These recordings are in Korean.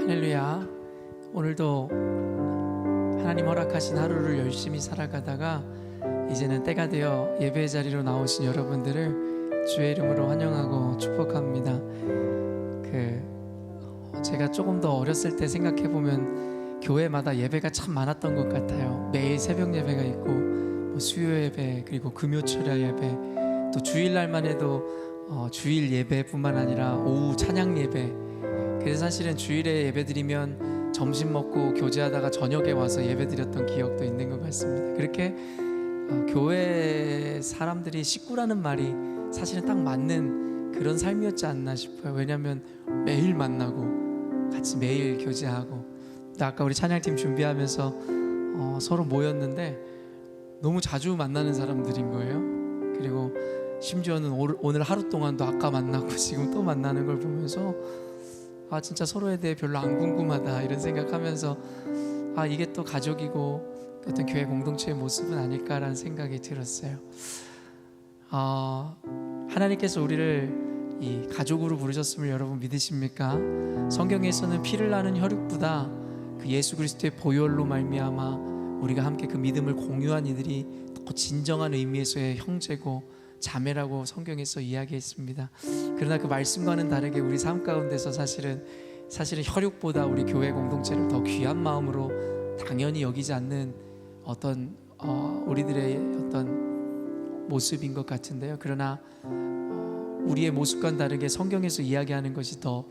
할렐루야. 오늘도 하나님 허락하신 하루를 열심히 살아가다가 이제는 때가 되어 예배 자리로 나오신 여러분들을 주의 이름으로 환영하고 축복합니다. 제가 조금 더 어렸을 때 생각해 보면 교회마다 예배가 참 많았던 것 같아요. 매일 새벽 예배가 있고 수요 예배, 그리고 금요 철야 예배, 또 주일날만 해도 주일 예배뿐만 아니라 오후 찬양 예배. 그래서 사실은 주일에 예배 드리면 점심 먹고 교제하다가 저녁에 와서 예배 드렸던 기억도 있는 것 같습니다. 그렇게 교회 사람들이 식구라는 말이 사실은 딱 맞는 그런 삶이었지 않나 싶어요. 왜냐하면 매일 만나고 같이 매일 교제하고, 아까 우리 찬양팀 준비하면서 서로 모였는데 너무 자주 만나는 사람들인 거예요. 그리고 심지어는 오늘 하루 동안도 아까 만나고 지금 또 만나는 걸 보면서 진짜 서로에 대해 별로 안 궁금하다 이런 생각하면서 이게 또 가족이고 어떤 교회 공동체의 모습은 아닐까라는 생각이 들었어요. 하나님께서 우리를 이 가족으로 부르셨음을 여러분 믿으십니까? 성경에서는 피를 나는 혈육보다 그 예수 그리스도의 보혈로 말미암아 우리가 함께 그 믿음을 공유한 이들이 더 진정한 의미에서의 형제고 자매라고 성경에서 이야기했습니다. 그러나 그 말씀과는 다르게 우리 삶 가운데서 사실은 혈육보다 우리 교회 공동체를 더 귀한 마음으로 당연히 여기지 않는 어떤 우리들의 어떤 모습인 것 같은데요. 그러나 우리의 모습과는 다르게 성경에서 이야기하는 것이 더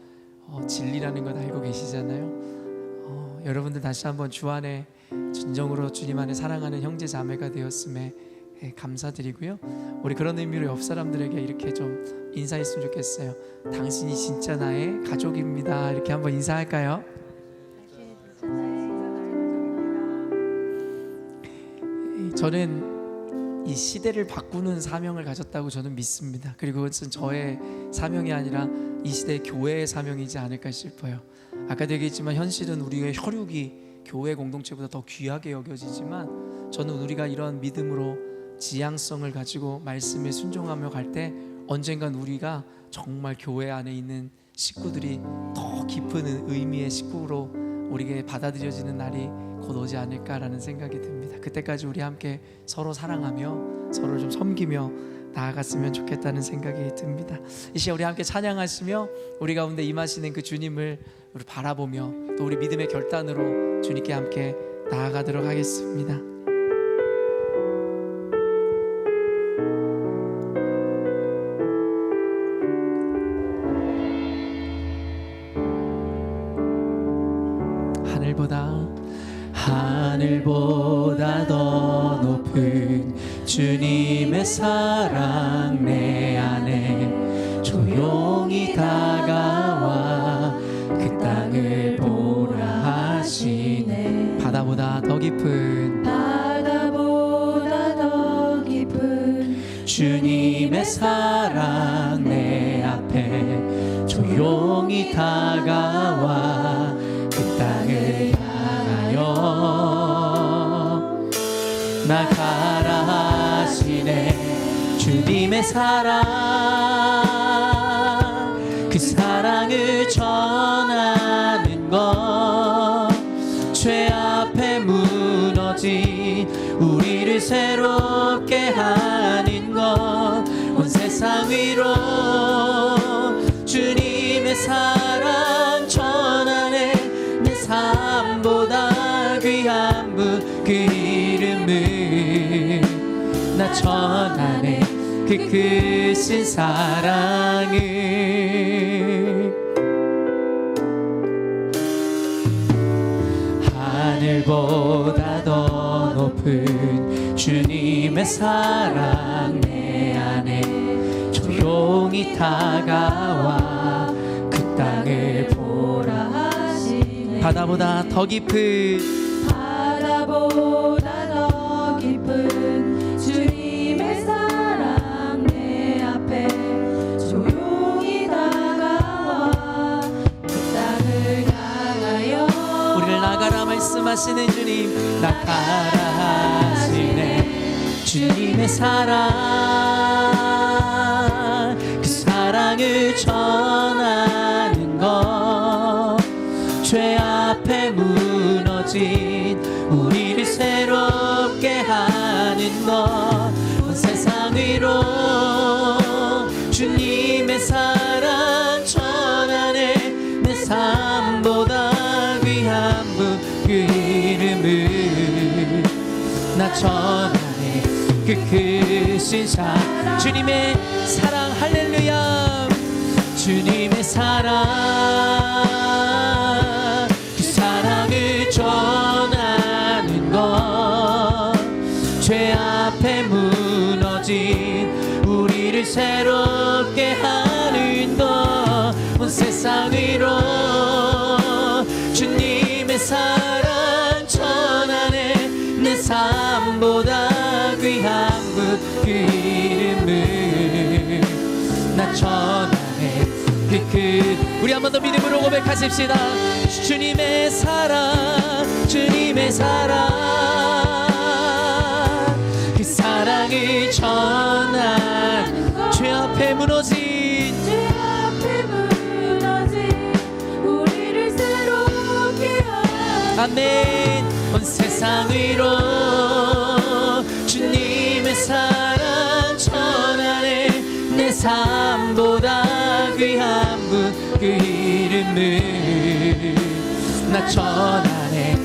진리라는 것 알고 계시잖아요. 여러분들 다시 한번 주 안에 진정으로 주님 안에 사랑하는 형제 자매가 되었음에 감사드리고요. 우리 그런 의미로 옆 사람들에게 이렇게 좀 인사했으면 좋겠어요. 당신이 진짜 나의 가족입니다. 이렇게 한번 인사할까요? 저는 이 시대를 바꾸는 사명을 가졌다고 저는 믿습니다. 그리고 그것은 저의 사명이 아니라 이 시대의 교회의 사명이지 않을까 싶어요. 아까도 얘기했지만 현실은 우리의 혈육이 교회 공동체보다 더 귀하게 여겨지지만 저는 우리가 이런 믿음으로 지향성을 가지고 말씀에 순종하며 갈 때 언젠간 우리가 정말 교회 안에 있는 식구들이 더 깊은 의미의 식구로 우리에게 받아들여지는 날이 곧 오지 않을까라는 생각이 듭니다. 그때까지 우리 함께 서로 사랑하며 서로를 좀 섬기며 나아갔으면 좋겠다는 생각이 듭니다. 이 시간 우리 함께 찬양하시며 우리 가운데 임하시는 그 주님을 우리 바라보며 또 우리 믿음의 결단으로 주님께 함께 나아가도록 하겠습니다. 하늘보다 더 높은 주님의 사랑 내 안에 조용히 다가와 그 땅을 보라 하시네. 바다보다 더 깊은 주님의 사랑 내 앞에 조용히 다가와 그 땅을 나가라 하시네. 주님의 사랑, 그 사랑을 전하는 것, 죄 앞에 무너진 우리를 새롭게 하는 것, 온 세상 위로 주님의 사랑 전하네. 내 삶보다 귀한 분 그 이름을 나 전하네. 그 크신 사랑을 하늘보다 더 높은 주님의 사랑 내 안에 조용히 다가와 그 땅을 보라 하시네. 바다보다 더 깊은 주님의 사랑 내 앞에 조용히 다가와 그 땅을 향하여 우리를 나가라 말씀하시는 주님, 나가라 하시네. 주님의 사랑, 그 사랑을 전하는 것, 죄 무너진 우리를 새롭게 하는 것 온 세상 위로 주님의 사랑 전하네 내 삶보다 귀한 분 그 이름을 나 전하네 그 크신 사랑 주님의 사랑 할렐루야 주님의 사랑 그 사랑을 전하는 것 죄 앞에 무너진 우리를 새롭게 하는 것 온 세상 위로 주님의 사랑 전하네 내 삶보다 귀한 분 그 이름을 나 전하네 우리 한 번 더 믿음으로 고백하십시다 주님의 사랑 주님의 사랑 그 사랑을 전하는 것 죄 앞에 무너진 우리를 새롭게 하는 아멘 온 세상 위로 주님의 사랑 전하네 내 삶보다 귀한 분 그 이름을 나 전하네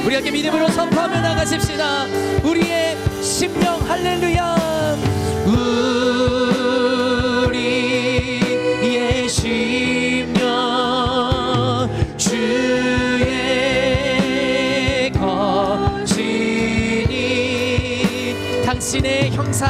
우리 함께 믿음으로 선포하며 나가십시다 우리의 심령 할렐루야 우리의 심령 주의 거지니 당신의 형상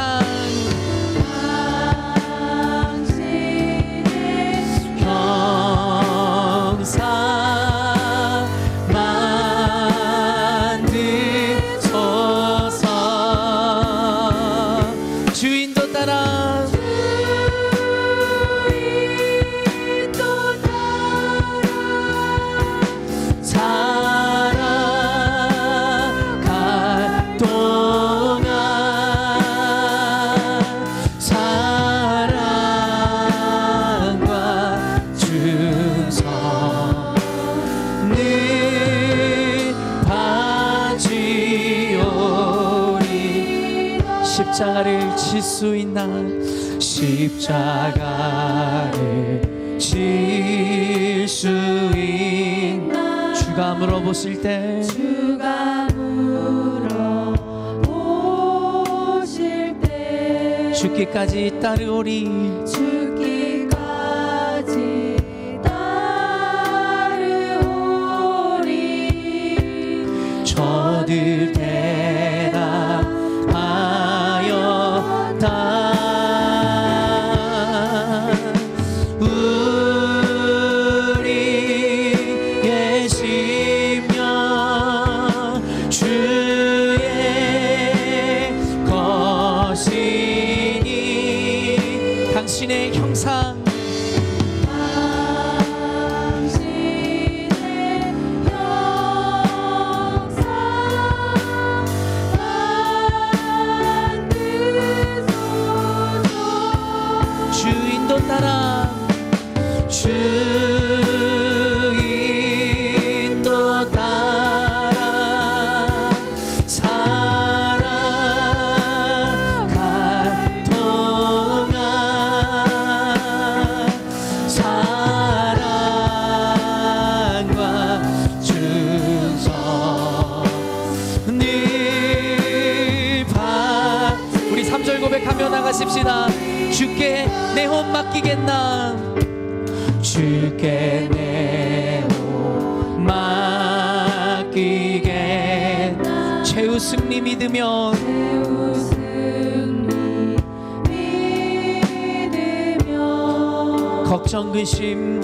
주인도 따라 살아갈 동안 사랑과 충성 늘 바지오리 십자가를 질 수 있나 십자가를 질 수 있나 주가 물어보실 때 주가 물어보실 때 죽기까지 따르오리 죽기까지 따르오리 저들 우리의 심령 주의 것이니 당신의 형상 주인도 따라 주인도 따라 살아갈 동안 사랑과 충성 늘 우리 3절 고백하며 나가십시다 주께 내 혼 맡기겠나 주께 내 혼 맡기겠나 최우승리 믿으며 걱정 근심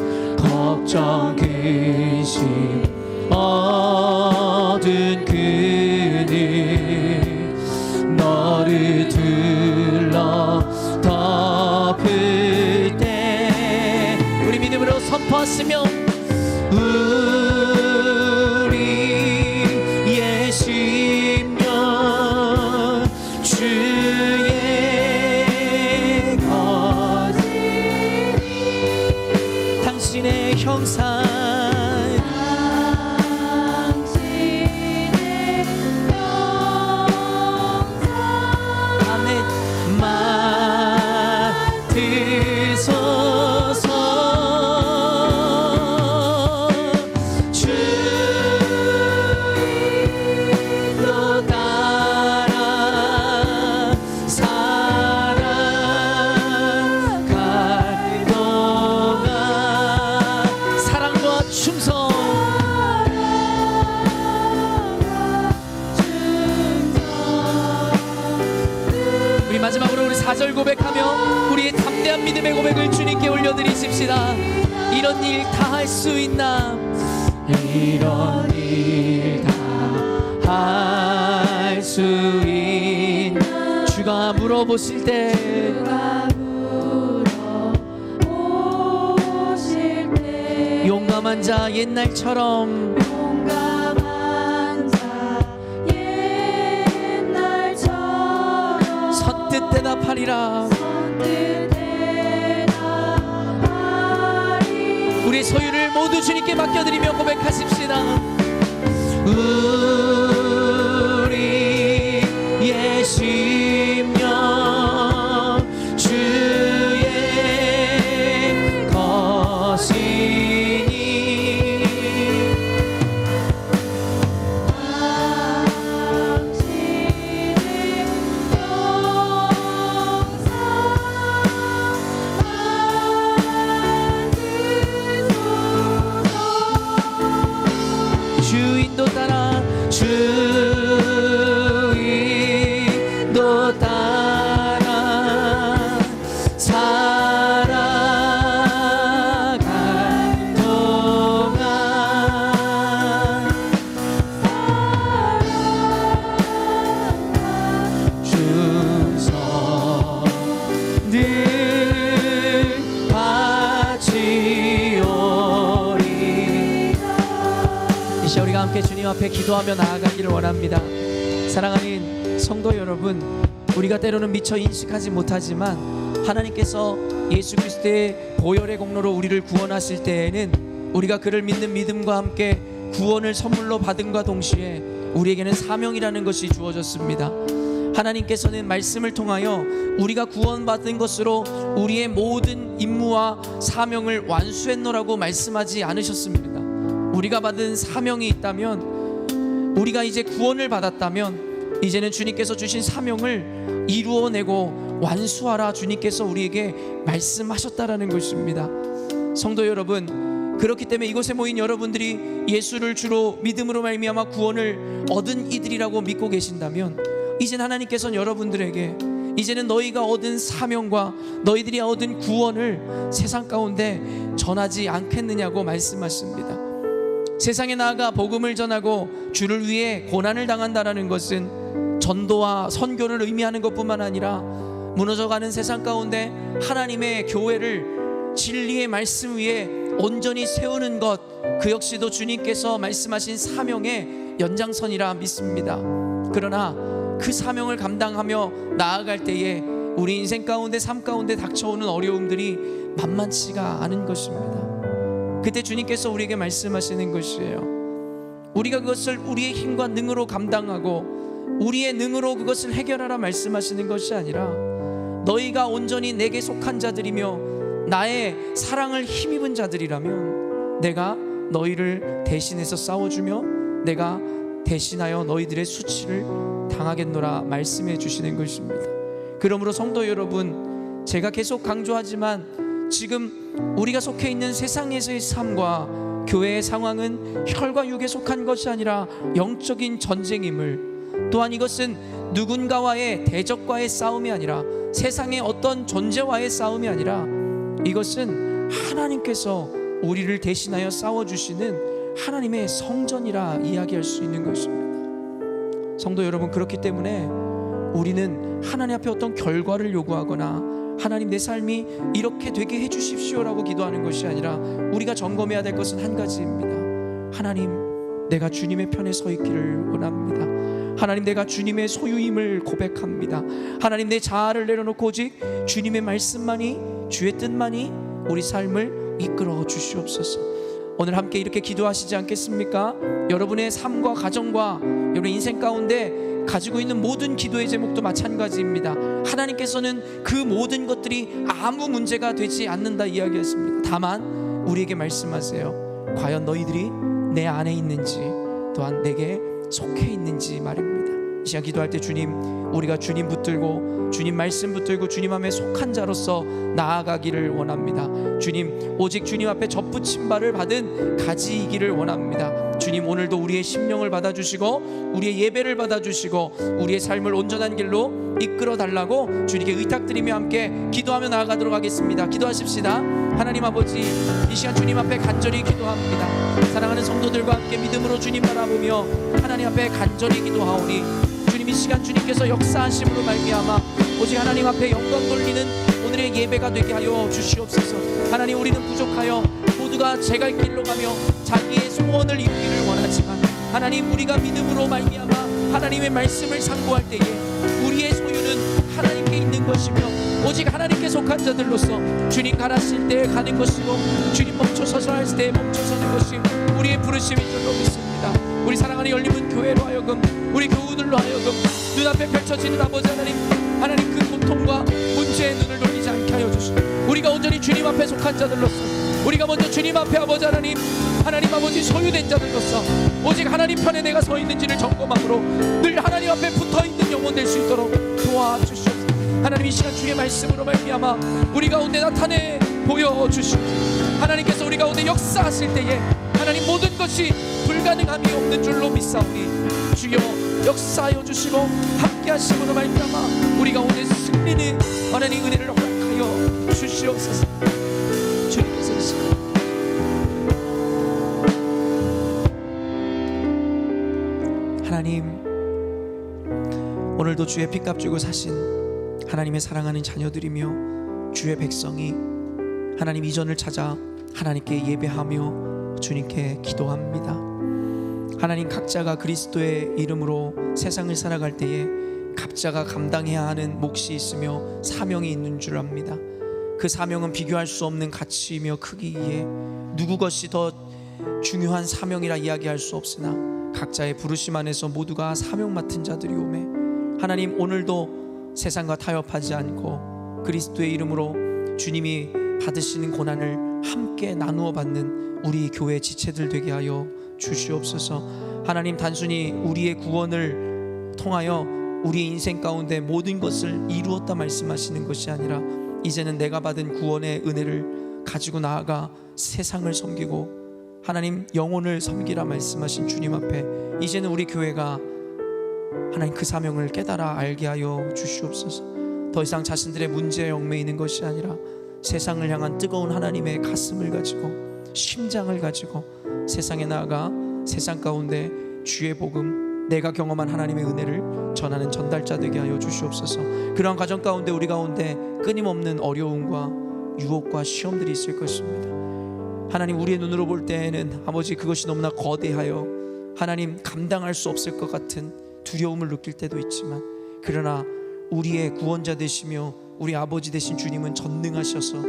얻은 그늘 너를 둘러 덮을 때 우리 믿음으로 선포하시며 우리의 심령 주의 거지 당신의 형상 고백하며 우리의 담대한 믿음의 고백을 주님께 올려드리십시다. 이런 일 다 할 수 있나? 이런 일 다 할 수 있나? 주가 물어보실 때, 주가 물어보실 때 용감한 자 옛날처럼 용감한 자 옛날처럼 선뜻 대답하리라. 선뜻 대답하리. 우리 소유를 모두 주님께 맡겨드리며 고백하십시다. 우리의 심령 주의 것이니 당신의 주인도 따라 주인도 따라 살아갈 동안 주서 늘 바치오리. 이 시간 우리가 함께 주님 앞에 기도하며 나아가기를 원합니다. 사랑하는 성도 여러분, 우리가 때로는 미처 인식하지 못하지만 하나님께서 예수 그리스도의 보혈의 공로로 우리를 구원하실 때에는 우리가 그를 믿는 믿음과 함께 구원을 선물로 받음과 동시에 우리에게는 사명이라는 것이 주어졌습니다. 하나님께서는 말씀을 통하여 우리가 구원받은 것으로 우리의 모든 임무와 사명을 완수했노라고 말씀하지 않으셨습니다. 우리가 받은 사명이 있다면, 우리가 이제 구원을 받았다면 이제는 주님께서 주신 사명을 이루어내고 완수하라 주님께서 우리에게 말씀하셨다라는 것입니다. 성도 여러분, 그렇기 때문에 이곳에 모인 여러분들이 예수를 주로 믿음으로 말미암아 구원을 얻은 이들이라고 믿고 계신다면, 이제는 하나님께서는 여러분들에게 이제는 너희가 얻은 사명과 너희들이 얻은 구원을 세상 가운데 전하지 않겠느냐고 말씀하십니다. 세상에 나아가 복음을 전하고 주를 위해 고난을 당한다라는 것은 전도와 선교를 의미하는 것뿐만 아니라 무너져가는 세상 가운데 하나님의 교회를 진리의 말씀 위에 온전히 세우는 것, 그 역시도 주님께서 말씀하신 사명의 연장선이라 믿습니다. 그러나 그 사명을 감당하며 나아갈 때에 우리 인생 가운데, 삶 가운데 닥쳐오는 어려움들이 만만치가 않은 것입니다. 그때 주님께서 우리에게 말씀하시는 것이에요. 우리가 그것을 우리의 힘과 능으로 감당하고 우리의 능으로 그것을 해결하라 말씀하시는 것이 아니라, 너희가 온전히 내게 속한 자들이며 나의 사랑을 힘입은 자들이라면 내가 너희를 대신해서 싸워주며 내가 대신하여 너희들의 수치를 당하겠노라 말씀해 주시는 것입니다. 그러므로 성도 여러분, 제가 계속 강조하지만 지금 우리가 속해 있는 세상에서의 삶과 교회의 상황은 혈과 육에 속한 것이 아니라 영적인 전쟁임을, 또한 이것은 누군가와의 대적과의 싸움이 아니라 세상의 어떤 존재와의 싸움이 아니라 이것은 하나님께서 우리를 대신하여 싸워주시는 하나님의 성전이라 이야기할 수 있는 것입니다. 성도 여러분, 그렇기 때문에 우리는 하나님 앞에 어떤 결과를 요구하거나 하나님 내 삶이 이렇게 되게 해주십시오라고 기도하는 것이 아니라 우리가 점검해야 될 것은 한 가지입니다. 하나님, 내가 주님의 편에 서 있기를 원합니다. 하나님, 내가 주님의 소유임을 고백합니다. 하나님, 내 자아를 내려놓고 오직 주님의 말씀만이, 주의 뜻만이 우리 삶을 이끌어 주시옵소서. 오늘 함께 이렇게 기도하시지 않겠습니까? 여러분의 삶과 가정과 여러분 인생 가운데 가지고 있는 모든 기도의 제목도 마찬가지입니다. 하나님께서는 그 모든 것들이 아무 문제가 되지 않는다 이야기했습니다. 다만 우리에게 말씀하세요. 과연 너희들이 내 안에 있는지, 또한 내게 속해 있는지 말입니다. 이 시간 기도할 때 주님, 우리가 주님 붙들고 주님 말씀 붙들고 주님 앞에 속한 자로서 나아가기를 원합니다. 주님, 오직 주님 앞에 접붙임 바를 받은 가지이기를 원합니다. 주님, 오늘도 우리의 심령을 받아주시고 우리의 예배를 받아주시고 우리의 삶을 온전한 길로 이끌어 달라고 주님께 의탁드리며 함께 기도하며 나아가도록 하겠습니다. 기도하십시다. 하나님 아버지, 이 시간 주님 앞에 간절히 기도합니다. 사랑하는 성도들과 함께 믿음으로 주님 바라보며 하나님 앞에 간절히 기도하오니 주님, 이 시간 주님께서 역사하심으로 말미암아 오직 하나님 앞에 영광 돌리는 오늘의 예배가 되게 하여 주시옵소서. 하나님, 우리는 부족하여 모두가 제 갈 길로 가며 자기의 소원을 이루기를 원하지만 하나님, 우리가 믿음으로 말미암아 하나님의 말씀을 상고할 때에 우리의 소유는 하나님께 있는 것이며 오직 하나님께 속한 자들로서 주님 가라실 때에 가는 것이고 주님 멈춰서서 할 때에 멈춰서는 것이 우리의 부르심인 줄로 믿습니다. 우리 사랑하는 열림은 교회로 하여금, 우리 교우들로 하여금 눈앞에 펼쳐지는 아버지 하나님 그 고통과 문제에 눈을 돌리지 않게 하여 주시고 우리가 온전히 주님 앞에 속한 자들로서 우리가 먼저 주님 앞에 아버지 하나님 아버지 소유된 자들로서 오직 하나님 편에 내가 서 있는지를 점검함으로 늘 하나님 앞에 붙어있는 영혼 될 수 있도록 도와주시옵소서. 하나님, 이 시간 주의 말씀으로 말미암아 우리 가운데 나타내 보여주시옵소서. 하나님께서 우리 가운데 역사하실 때에 하나님 모든 것이 불가능함이 없는 줄로 믿사오니 주여 역사하여 주시고 함께 하심으로 말미암아 우리 가운데 승리는 하나님 은혜를 허락하여 주시옵소서. 주님께서 이 시간 하나님, 오늘도 주의 피값 주고 사신 하나님의 사랑하는 자녀들이며 주의 백성이 하나님 이전을 찾아 하나님께 예배하며 주님께 기도합니다. 하나님, 각자가 그리스도의 이름으로 세상을 살아갈 때에 각자가 감당해야 하는 몫이 있으며 사명이 있는 줄 압니다. 그 사명은 비교할 수 없는 가치이며 크기에 누구 것이 더 중요한 사명이라 이야기할 수 없으나 각자의 부르심 안에서 모두가 사명 맡은 자들이 오매 하나님, 오늘도 세상과 타협하지 않고 그리스도의 이름으로 주님이 받으시는 고난을 함께 나누어 받는 우리 교회 지체들 되게 하여 주시옵소서. 하나님, 단순히 우리의 구원을 통하여 우리의 인생 가운데 모든 것을 이루었다 말씀하시는 것이 아니라 이제는 내가 받은 구원의 은혜를 가지고 나아가 세상을 섬기고 하나님 영혼을 섬기라 말씀하신 주님 앞에 이제는 우리 교회가 하나님 그 사명을 깨달아 알게 하여 주시옵소서. 더 이상 자신들의 문제에 얽매이는 것이 아니라 세상을 향한 뜨거운 하나님의 가슴을 가지고 심장을 가지고 세상에 나아가 세상 가운데 주의 복음, 내가 경험한 하나님의 은혜를 전하는 전달자 되게 하여 주시옵소서. 그러한 과정 가운데 우리 가운데 끊임없는 어려움과 유혹과 시험들이 있을 것입니다. 하나님, 우리의 눈으로 볼 때에는 아버지 그것이 너무나 거대하여 하나님 감당할 수 없을 것 같은 두려움을 느낄 때도 있지만 그러나 우리의 구원자 되시며 우리 아버지 되신 주님은 전능하셔서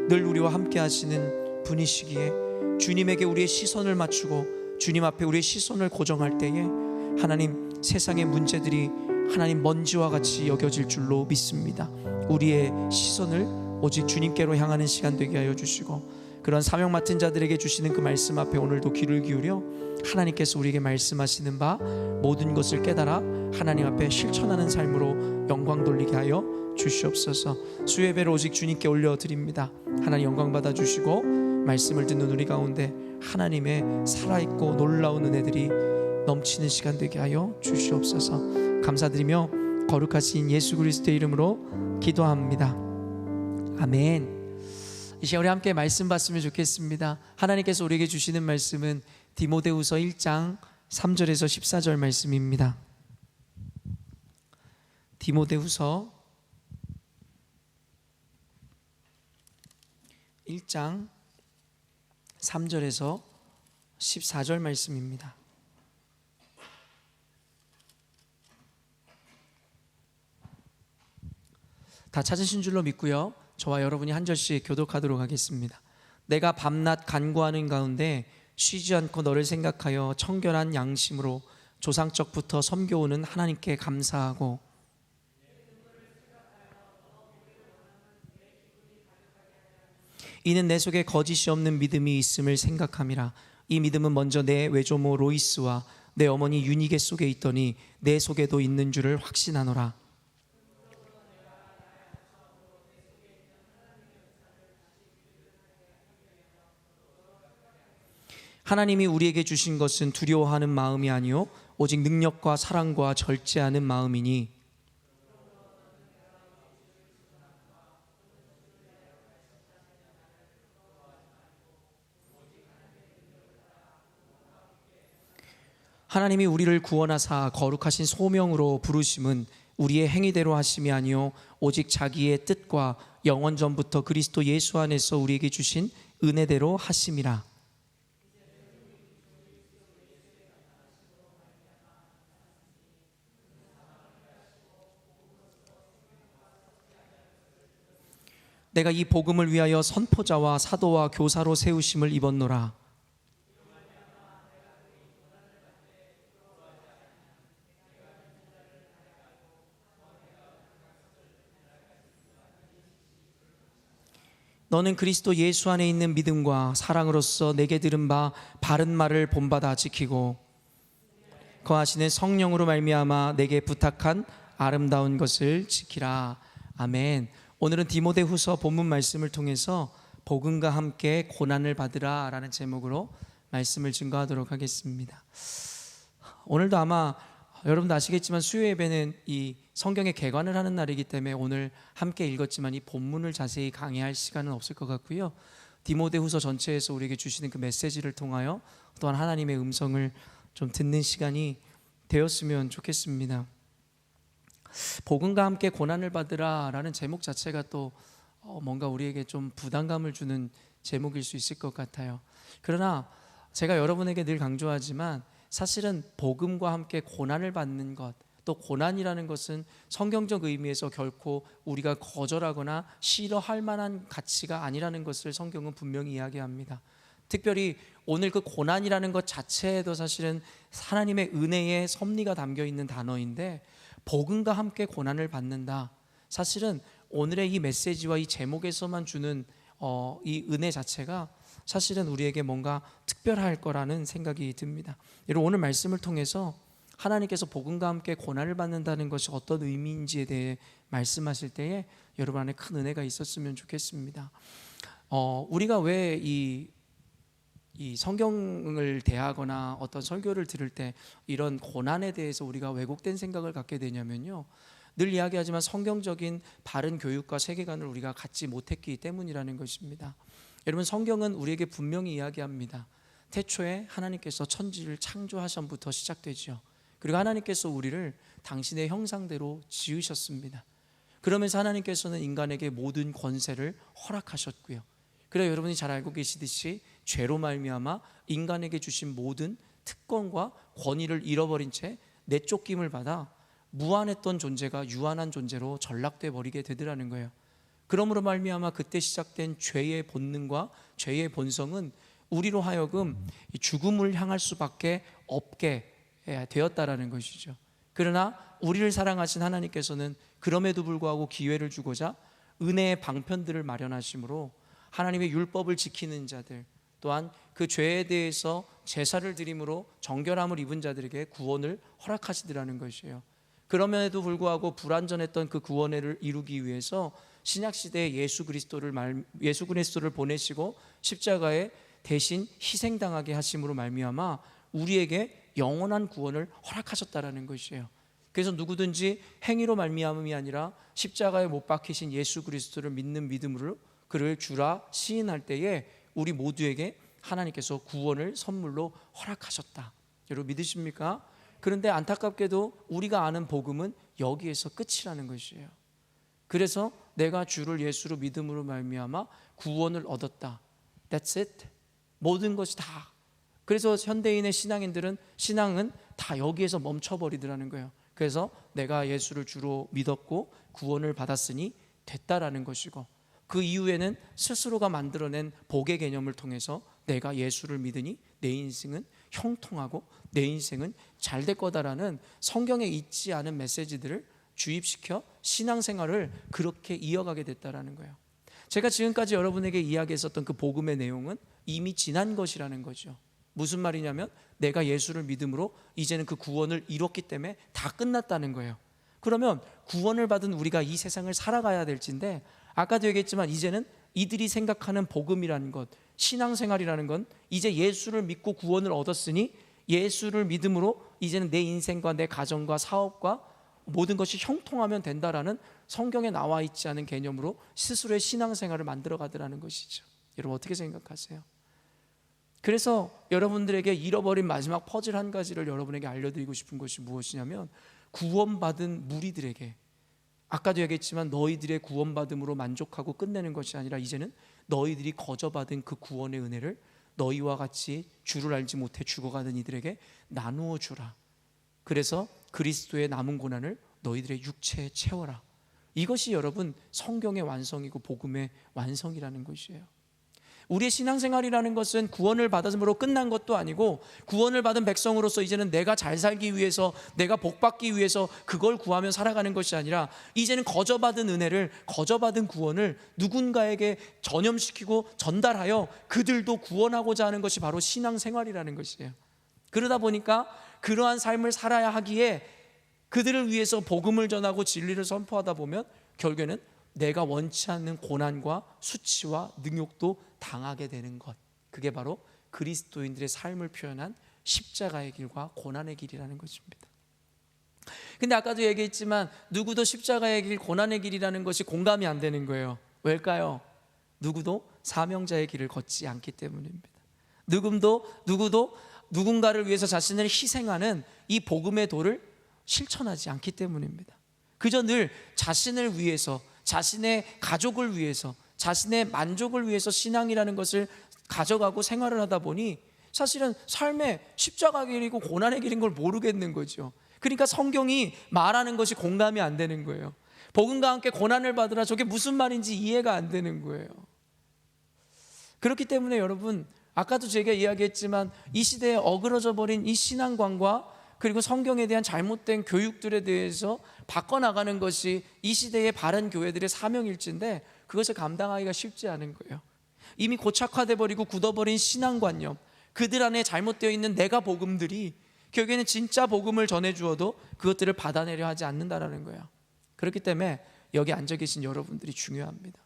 늘 우리와 함께 하시는 분이시기에 주님에게 우리의 시선을 맞추고 주님 앞에 우리의 시선을 고정할 때에 하나님 세상의 문제들이 하나님 먼지와 같이 여겨질 줄로 믿습니다. 우리의 시선을 오직 주님께로 향하는 시간 되게 하여 주시고 그런 사명 맡은 자들에게 주시는 그 말씀 앞에 오늘도 귀를 기울여 하나님께서 우리에게 말씀하시는 바 모든 것을 깨달아 하나님 앞에 실천하는 삶으로 영광 돌리게 하여 주시옵소서. 수예배를 오직 주님께 올려드립니다. 하나님 영광 받아주시고 말씀을 듣는 우리 가운데 하나님의 살아있고 놀라운 은혜들이 넘치는 시간 되게 하여 주시옵소서. 감사드리며 거룩하신 예수 그리스도의 이름으로 기도합니다. 아멘. 이 시간 우리 함께 말씀 봤으면 좋겠습니다. 하나님께서 우리에게 주시는 말씀은 디모데후서 1장 3절에서 14절 말씀입니다. 디모데후서 1장 3절에서 14절 말씀입니다. 다 찾으신 줄로 믿고요. 저와 여러분이 한 절씩 교독하도록 하겠습니다. 내가 밤낮 간구하는 가운데 쉬지 않고 너를 생각하여 청결한 양심으로 조상적부터 섬겨오는 하나님께 감사하고 이는 내 속에 거짓이 없는 믿음이 있음을 생각함이라. 이 믿음은 먼저 내 외조모 로이스와 내 어머니 유니게 속에 있더니 내 속에도 있는 줄을 확신하노라. 하나님이 우리에게 주신 것은 두려워하는 마음이 아니요 오직 능력과 사랑과 절제하는 마음이니 하나님이 우리를 구원하사 거룩하신 소명으로 부르심은 우리의 행위대로 하심이 아니요 오직 자기의 뜻과 영원 전부터 그리스도 예수 안에서 우리에게 주신 은혜대로 하심이라. 내가 이 복음을 위하여 선포자와 사도와 교사로 세우심을 입었노라. 너는 그리스도 예수 안에 있는 믿음과 사랑으로서 내게 들은 바 바른 말을 본받아 지키고 거하시는 성령으로 말미암아 내게 부탁한 아름다운 것을 지키라. 아멘. 오늘은 디모데후서 본문 말씀을 통해서 복음과 함께 고난을 받으라 라는 제목으로 말씀을 증거하도록 하겠습니다. 오늘도 아마 여러분도 아시겠지만 수요 예배는 이 성경의 개관을 하는 날이기 때문에 오늘 함께 읽었지만 이 본문을 자세히 강의할 시간은 없을 것 같고요. 디모데후서 전체에서 우리에게 주시는 그 메시지를 통하여 또한 하나님의 음성을 좀 듣는 시간이 되었으면 좋겠습니다. 복음과 함께 고난을 받으라 라는 제목 자체가 또 뭔가 우리에게 좀 부담감을 주는 제목일 수 있을 것 같아요. 그러나 제가 여러분에게 늘 강조하지만 사실은 복음과 함께 고난을 받는 것, 또 고난이라는 것은 성경적 의미에서 결코 우리가 거절하거나 싫어할 만한 가치가 아니라는 것을 성경은 분명히 이야기합니다. 특별히 오늘 그 고난이라는 것 자체에도 사실은 하나님의 은혜의 섭리가 담겨 있는 단어인데, 복음과 함께 고난을 받는다. 사실은 오늘의 이 메시지와 이 제목에서만 주는 이 은혜 자체가 사실은 우리에게 뭔가 특별할 거라는 생각이 듭니다. 여러분, 오늘 말씀을 통해서 하나님께서 복음과 함께 고난을 받는다는 것이 어떤 의미인지에 대해 말씀하실 때에 여러분 안에 큰 은혜가 있었으면 좋겠습니다. 우리가 왜 이 성경을 대하거나 어떤 설교를 들을 때 이런 고난에 대해서 우리가 왜곡된 생각을 갖게 되냐면요, 늘 이야기하지만 성경적인 바른 교육과 세계관을 우리가 갖지 못했기 때문이라는 것입니다. 여러분, 성경은 우리에게 분명히 이야기합니다. 태초에 하나님께서 천지를 창조하심부터 시작되죠. 그리고 하나님께서 우리를 당신의 형상대로 지으셨습니다. 그러면서 하나님께서는 인간에게 모든 권세를 허락하셨고요. 그래 여러분이 잘 알고 계시듯이 죄로 말미암아 인간에게 주신 모든 특권과 권위를 잃어버린 채 내쫓김을 받아 무한했던 존재가 유한한 존재로 전락돼 버리게 되더라는 거예요. 그러므로 말미암아 그때 시작된 죄의 본능과 죄의 본성은 우리로 하여금 죽음을 향할 수밖에 없게 되었다라는 것이죠. 그러나 우리를 사랑하신 하나님께서는 그럼에도 불구하고 기회를 주고자 은혜의 방편들을 마련하심으로 하나님의 율법을 지키는 자들, 또한 그 죄에 대해서 제사를 드림으로 정결함을 입은 자들에게 구원을 허락하시더라는 것이에요. 그럼에도 불구하고 불완전했던 그 구원을 이루기 위해서 신약시대에 예수 그리스도를 보내시고 십자가에 대신 희생당하게 하심으로 말미암아 우리에게 영원한 구원을 허락하셨다라는 것이에요. 그래서 누구든지 행위로 말미암음이 아니라 십자가에 못 박히신 예수 그리스도를 믿는 믿음으로 그를 주라 시인할 때에 우리 모두에게 하나님께서 구원을 선물로 허락하셨다. 여러분 믿으십니까? 그런데 안타깝게도 우리가 아는 복음은 여기에서 끝이라는 것이에요. 그래서 내가 주를 예수로 믿음으로 말미암아 구원을 얻었다. That's it. 모든 것이 다. 그래서 현대인의 신앙은 다 여기에서 멈춰버리더라는 거예요. 그래서 내가 예수를 주로 믿었고 구원을 받았으니 됐다라는 것이고, 그 이후에는 스스로가 만들어낸 복의 개념을 통해서 내가 예수를 믿으니 내 인생은 형통하고 내 인생은 잘 될 거다라는 성경에 있지 않은 메시지들을 주입시켜 신앙생활을 그렇게 이어가게 됐다라는 거예요. 제가 지금까지 여러분에게 이야기했었던 그 복음의 내용은 이미 지난 것이라는 거죠. 무슨 말이냐면 내가 예수를 믿음으로 이제는 그 구원을 이뤘기 때문에 다 끝났다는 거예요. 그러면 구원을 받은 우리가 이 세상을 살아가야 될진데, 아까도 얘기했지만 이제는 이들이 생각하는 복음이라는 것, 신앙생활이라는 건 이제 예수를 믿고 구원을 얻었으니 예수를 믿음으로 이제는 내 인생과 내 가정과 사업과 모든 것이 형통하면 된다라는 성경에 나와 있지 않은 개념으로 스스로의 신앙생활을 만들어 가더라는 것이죠. 여러분 어떻게 생각하세요? 그래서 여러분들에게 잃어버린 마지막 퍼즐 한 가지를 여러분에게 알려드리고 싶은 것이 무엇이냐면, 구원받은 무리들에게, 아까도 얘기했지만 너희들의 구원받음으로 만족하고 끝내는 것이 아니라 이제는 너희들이 거저받은 그 구원의 은혜를 너희와 같이 주를 알지 못해 죽어가는 이들에게 나누어 주라. 그래서 그리스도의 남은 고난을 너희들의 육체에 채워라. 이것이 여러분 성경의 완성이고 복음의 완성이라는 것이에요. 우리의 신앙생활이라는 것은 구원을 받음으로 끝난 것도 아니고, 구원을 받은 백성으로서 이제는 내가 잘 살기 위해서, 내가 복받기 위해서 그걸 구하며 살아가는 것이 아니라 이제는 거저받은 은혜를, 거저받은 구원을 누군가에게 전염시키고 전달하여 그들도 구원하고자 하는 것이 바로 신앙생활이라는 것이에요. 그러다 보니까 그러한 삶을 살아야 하기에 그들을 위해서 복음을 전하고 진리를 선포하다 보면 결국에는 내가 원치 않는 고난과 수치와 능욕도 당하게 되는 것, 그게 바로 그리스도인들의 삶을 표현한 십자가의 길과 고난의 길이라는 것입니다. 근데 아까도 얘기했지만 누구도 십자가의 길, 고난의 길이라는 것이 공감이 안 되는 거예요. 왜일까요? 누구도 사명자의 길을 걷지 않기 때문입니다. 누구도 누군가를 위해서 자신을 희생하는 이 복음의 도를 실천하지 않기 때문입니다. 그저 늘 자신을 위해서, 자신의 가족을 위해서, 자신의 만족을 위해서 신앙이라는 것을 가져가고 생활을 하다 보니 사실은 삶의 십자가 길이고 고난의 길인 걸 모르겠는 거죠. 그러니까 성경이 말하는 것이 공감이 안 되는 거예요. 복음과 함께 고난을 받으라, 저게 무슨 말인지 이해가 안 되는 거예요. 그렇기 때문에 여러분, 아까도 제가 이야기했지만 이 시대에 어그러져 버린 이 신앙관과 그리고 성경에 대한 잘못된 교육들에 대해서 바꿔나가는 것이 이 시대의 바른 교회들의 사명일진데, 그것을 감당하기가 쉽지 않은 거예요. 이미 고착화돼 버리고 굳어버린 신앙관념, 그들 안에 잘못되어 있는 내가 복음들이 결국에는 진짜 복음을 전해주어도 그것들을 받아내려 하지 않는다라는 거예요. 그렇기 때문에 여기 앉아 계신 여러분들이 중요합니다.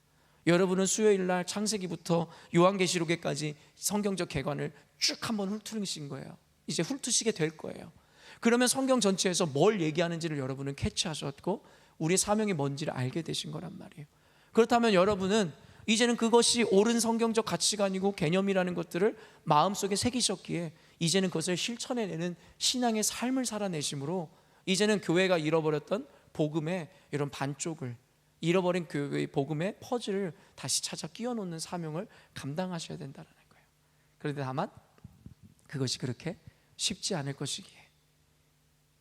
여러분은 수요일날 창세기부터 요한계시록에까지 성경적 개관을 쭉 한번 훑으신 거예요. 이제 훑으시게 될 거예요. 그러면 성경 전체에서 뭘 얘기하는지를 여러분은 캐치하셨고 우리의 사명이 뭔지를 알게 되신 거란 말이에요. 그렇다면 여러분은 이제는 그것이 옳은 성경적 가치관이고 개념이라는 것들을 마음속에 새기셨기에 이제는 그것을 실천해내는 신앙의 삶을 살아내심으로 이제는 교회가 잃어버렸던 복음의 이런 반쪽을, 잃어버린 교회의 복음의 퍼즐을 다시 찾아 끼워놓는 사명을 감당하셔야 된다는 거예요. 그런데 다만 그것이 그렇게 쉽지 않을 것이기에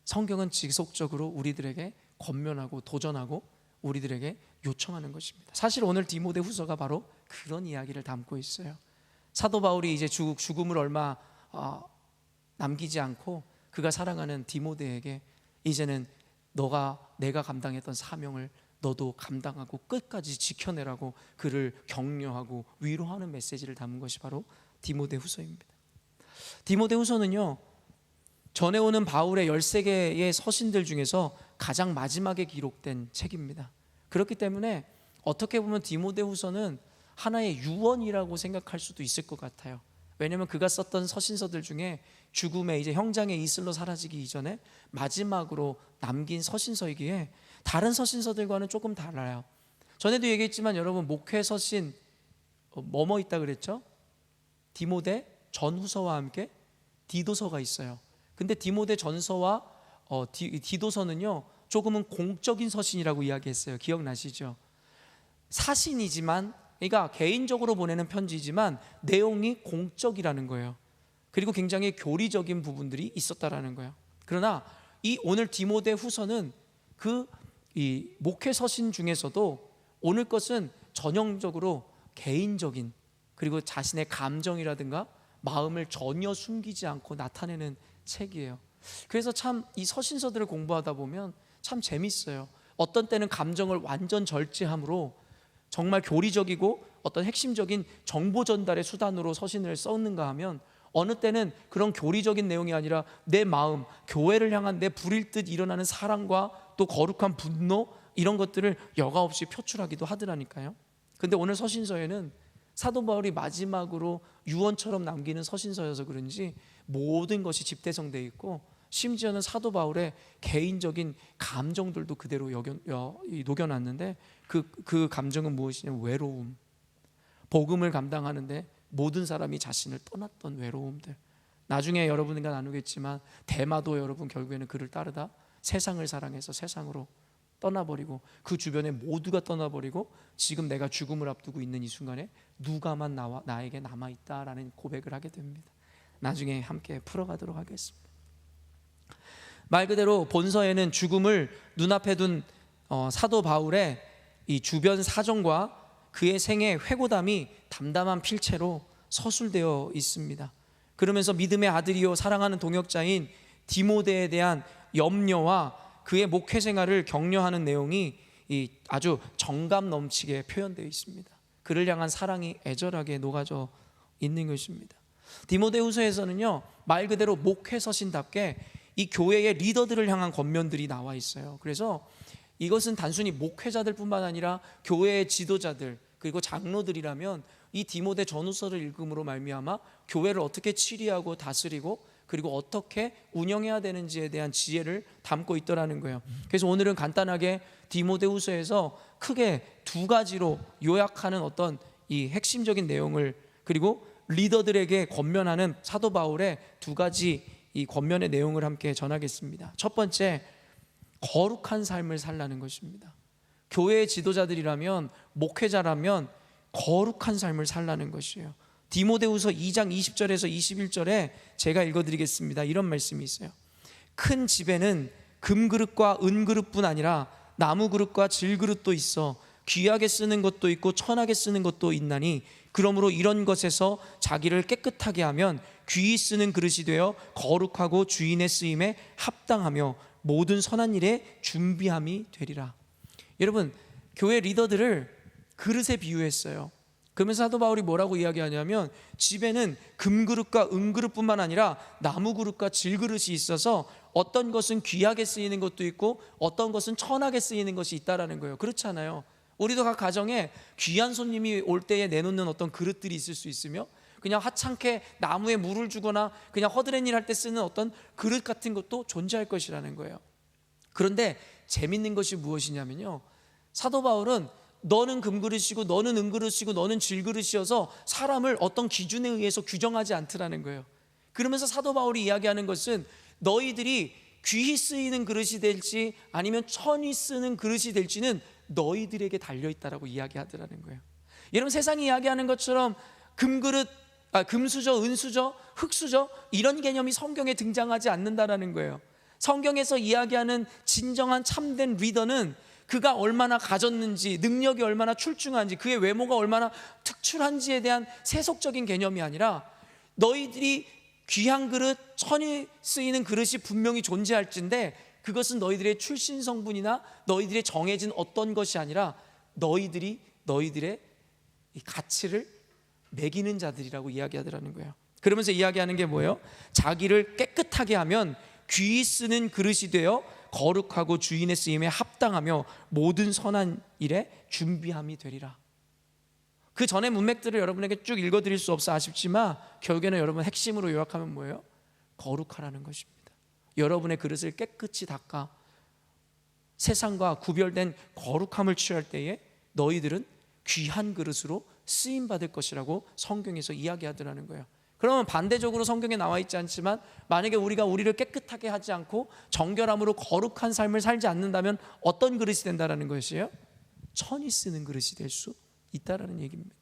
성경은 지속적으로 우리들에게 권면하고 도전하고 우리들에게 요청하는 것입니다. 사실 오늘 디모데후서가 바로 그런 이야기를 담고 있어요. 사도 바울이 이제 죽음을 얼마 남기지 않고 그가 사랑하는 디모데에게 이제는 내가 감당했던 사명을 너도 감당하고 끝까지 지켜내라고 그를 격려하고 위로하는 메시지를 담은 것이 바로 디모데후서입니다. 디모데후서는요, 전해오는 바울의 13개의 서신들 중에서 가장 마지막에 기록된 책입니다. 그렇기 때문에 어떻게 보면 디모데후서는 하나의 유언이라고 생각할 수도 있을 것 같아요. 왜냐하면 그가 썼던 서신서들 중에 죽음의 이제 형장의 이슬로 사라지기 이전에 마지막으로 남긴 서신서이기에 다른 서신서들과는 조금 달라요. 전에도 얘기했지만 여러분, 목회 서신 뭐뭐 있다 그랬죠? 디모데 전후서와 함께 디도서가 있어요. 근데 디모데 전서와 디도서는요 조금은 공적인 서신이라고 이야기했어요. 기억나시죠? 사신이지만, 그러니까 개인적으로 보내는 편지지만 내용이 공적이라는 거예요. 그리고 굉장히 교리적인 부분들이 있었다라는 거예요. 그러나 이 오늘 디모데 후서는 이 목회 서신 중에서도 오늘 것은 전형적으로 개인적인, 그리고 자신의 감정이라든가 마음을 전혀 숨기지 않고 나타내는 책이에요. 그래서 참 이 서신서들을 공부하다 보면 참 재밌어요. 어떤 때는 감정을 완전 절제함으로 정말 교리적이고 어떤 핵심적인 정보 전달의 수단으로 서신을 썼는가 하면 어느 때는 그런 교리적인 내용이 아니라 내 마음, 교회를 향한 내 불일 듯 일어나는 사랑과 또 거룩한 분노, 이런 것들을 여과 없이 표출하기도 하더라니까요. 근데 오늘 서신서에는 사도 바울이 마지막으로 유언처럼 남기는 서신서여서 그런지 모든 것이 집대성되어 있고, 심지어는 사도 바울의 개인적인 감정들도 그대로 녹여놨는데 그 감정은 무엇이냐면 외로움, 복음을 감당하는데 모든 사람이 자신을 떠났던 외로움들. 나중에 여러분과 나누겠지만 데마도 여러분 결국에는 그를 따르다 세상을 사랑해서 세상으로 떠나버리고, 그 주변에 모두가 떠나버리고 지금 내가 죽음을 앞두고 있는 이 순간에 누가만 나에게 남아있다라는 고백을 하게 됩니다. 나중에 함께 풀어가도록 하겠습니다. 말 그대로 본서에는 죽음을 눈앞에 둔 사도 바울의 이 주변 사정과 그의 생애 회고담이 담담한 필체로 서술되어 있습니다. 그러면서 믿음의 아들이요 사랑하는 동역자인 디모데에 대한 염려와 그의 목회 생활을 격려하는 내용이 아주 정감 넘치게 표현되어 있습니다. 그를 향한 사랑이 애절하게 녹아져 있는 것입니다. 디모데후서에서는요, 말 그대로 목회 서신답게 이 교회의 리더들을 향한 권면들이 나와 있어요. 그래서 이것은 단순히 목회자들뿐만 아니라 교회의 지도자들 그리고 장로들이라면 이 디모데 전후서를 읽음으로 말미암아 교회를 어떻게 치리하고 다스리고 그리고 어떻게 운영해야 되는지에 대한 지혜를 담고 있더라는 거예요. 그래서 오늘은 간단하게 디모데후서에서 크게 두 가지로 요약하는 어떤 이 핵심적인 내용을, 그리고 리더들에게 권면하는 사도 바울의 두 가지 이 권면의 내용을 함께 전하겠습니다. 첫 번째, 거룩한 삶을 살라는 것입니다. 교회의 지도자들이라면, 목회자라면 거룩한 삶을 살라는 것이에요. 디모데후서 2장 20절에서 21절에 제가 읽어드리겠습니다. 이런 말씀이 있어요. 큰 집에는 금그릇과 은그릇뿐 아니라 나무그릇과 질그릇도 있어 귀하게 쓰는 것도 있고 천하게 쓰는 것도 있나니, 그러므로 이런 것에서 자기를 깨끗하게 하면 귀히 쓰는 그릇이 되어 거룩하고 주인의 쓰임에 합당하며 모든 선한 일에 준비함이 되리라. 여러분, 교회 리더들을 그릇에 비유했어요. 그러면서 사도 바울이 뭐라고 이야기하냐면, 집에는 금그릇과 은그릇뿐만 아니라 나무그릇과 질그릇이 있어서 어떤 것은 귀하게 쓰이는 것도 있고 어떤 것은 천하게 쓰이는 것이 있다라는 거예요. 그렇잖아요. 우리도 각 가정에 귀한 손님이 올 때에 내놓는 어떤 그릇들이 있을 수 있으며, 그냥 하찮게 나무에 물을 주거나 그냥 허드렛 일 할 때 쓰는 어떤 그릇 같은 것도 존재할 것이라는 거예요. 그런데 재밌는 것이 무엇이냐면요, 사도 바울은 너는 금그릇이고 너는 은그릇이고 너는 질그릇이어서 사람을 어떤 기준에 의해서 규정하지 않더라는 거예요. 그러면서 사도 바울이 이야기하는 것은 너희들이 귀히 쓰이는 그릇이 될지 아니면 천히 쓰는 그릇이 될지는 너희들에게 달려있다라고 이야기하더라는 거예요. 여러분, 세상이 이야기하는 것처럼 금그릇, 금수저, 은수저, 흙수저 이런 개념이 성경에 등장하지 않는다라는 거예요. 성경에서 이야기하는 진정한 참된 리더는 그가 얼마나 가졌는지, 능력이 얼마나 출중한지, 그의 외모가 얼마나 특출한지에 대한 세속적인 개념이 아니라, 너희들이 귀한 그릇, 천히 쓰이는 그릇이 분명히 존재할진데 그것은 너희들의 출신 성분이나 너희들의 정해진 어떤 것이 아니라 너희들의 이 가치를 매기는 자들이라고 이야기하더라는 거예요. 그러면서 이야기하는 게 뭐예요? 자기를 깨끗하게 하면 귀히 쓰는 그릇이 되어 거룩하고 주인의 쓰임에 합당하며 모든 선한 일에 준비함이 되리라. 그 전의 문맥들을 여러분에게 쭉 읽어드릴 수 없어 아쉽지만 결국에는 여러분 핵심으로 요약하면 뭐예요? 거룩하라는 것입니다. 여러분의 그릇을 깨끗이 닦아 세상과 구별된 거룩함을 취할 때에 너희들은 귀한 그릇으로 쓰임받을 것이라고 성경에서 이야기하더라는 거예요. 그러면 반대적으로 성경에 나와 있지 않지만 만약에 우리가 우리를 깨끗하게 하지 않고 정결함으로 거룩한 삶을 살지 않는다면 어떤 그릇이 된다라는 것이에요? 천히 쓰는 그릇이 될 수 있다라는 얘기입니다.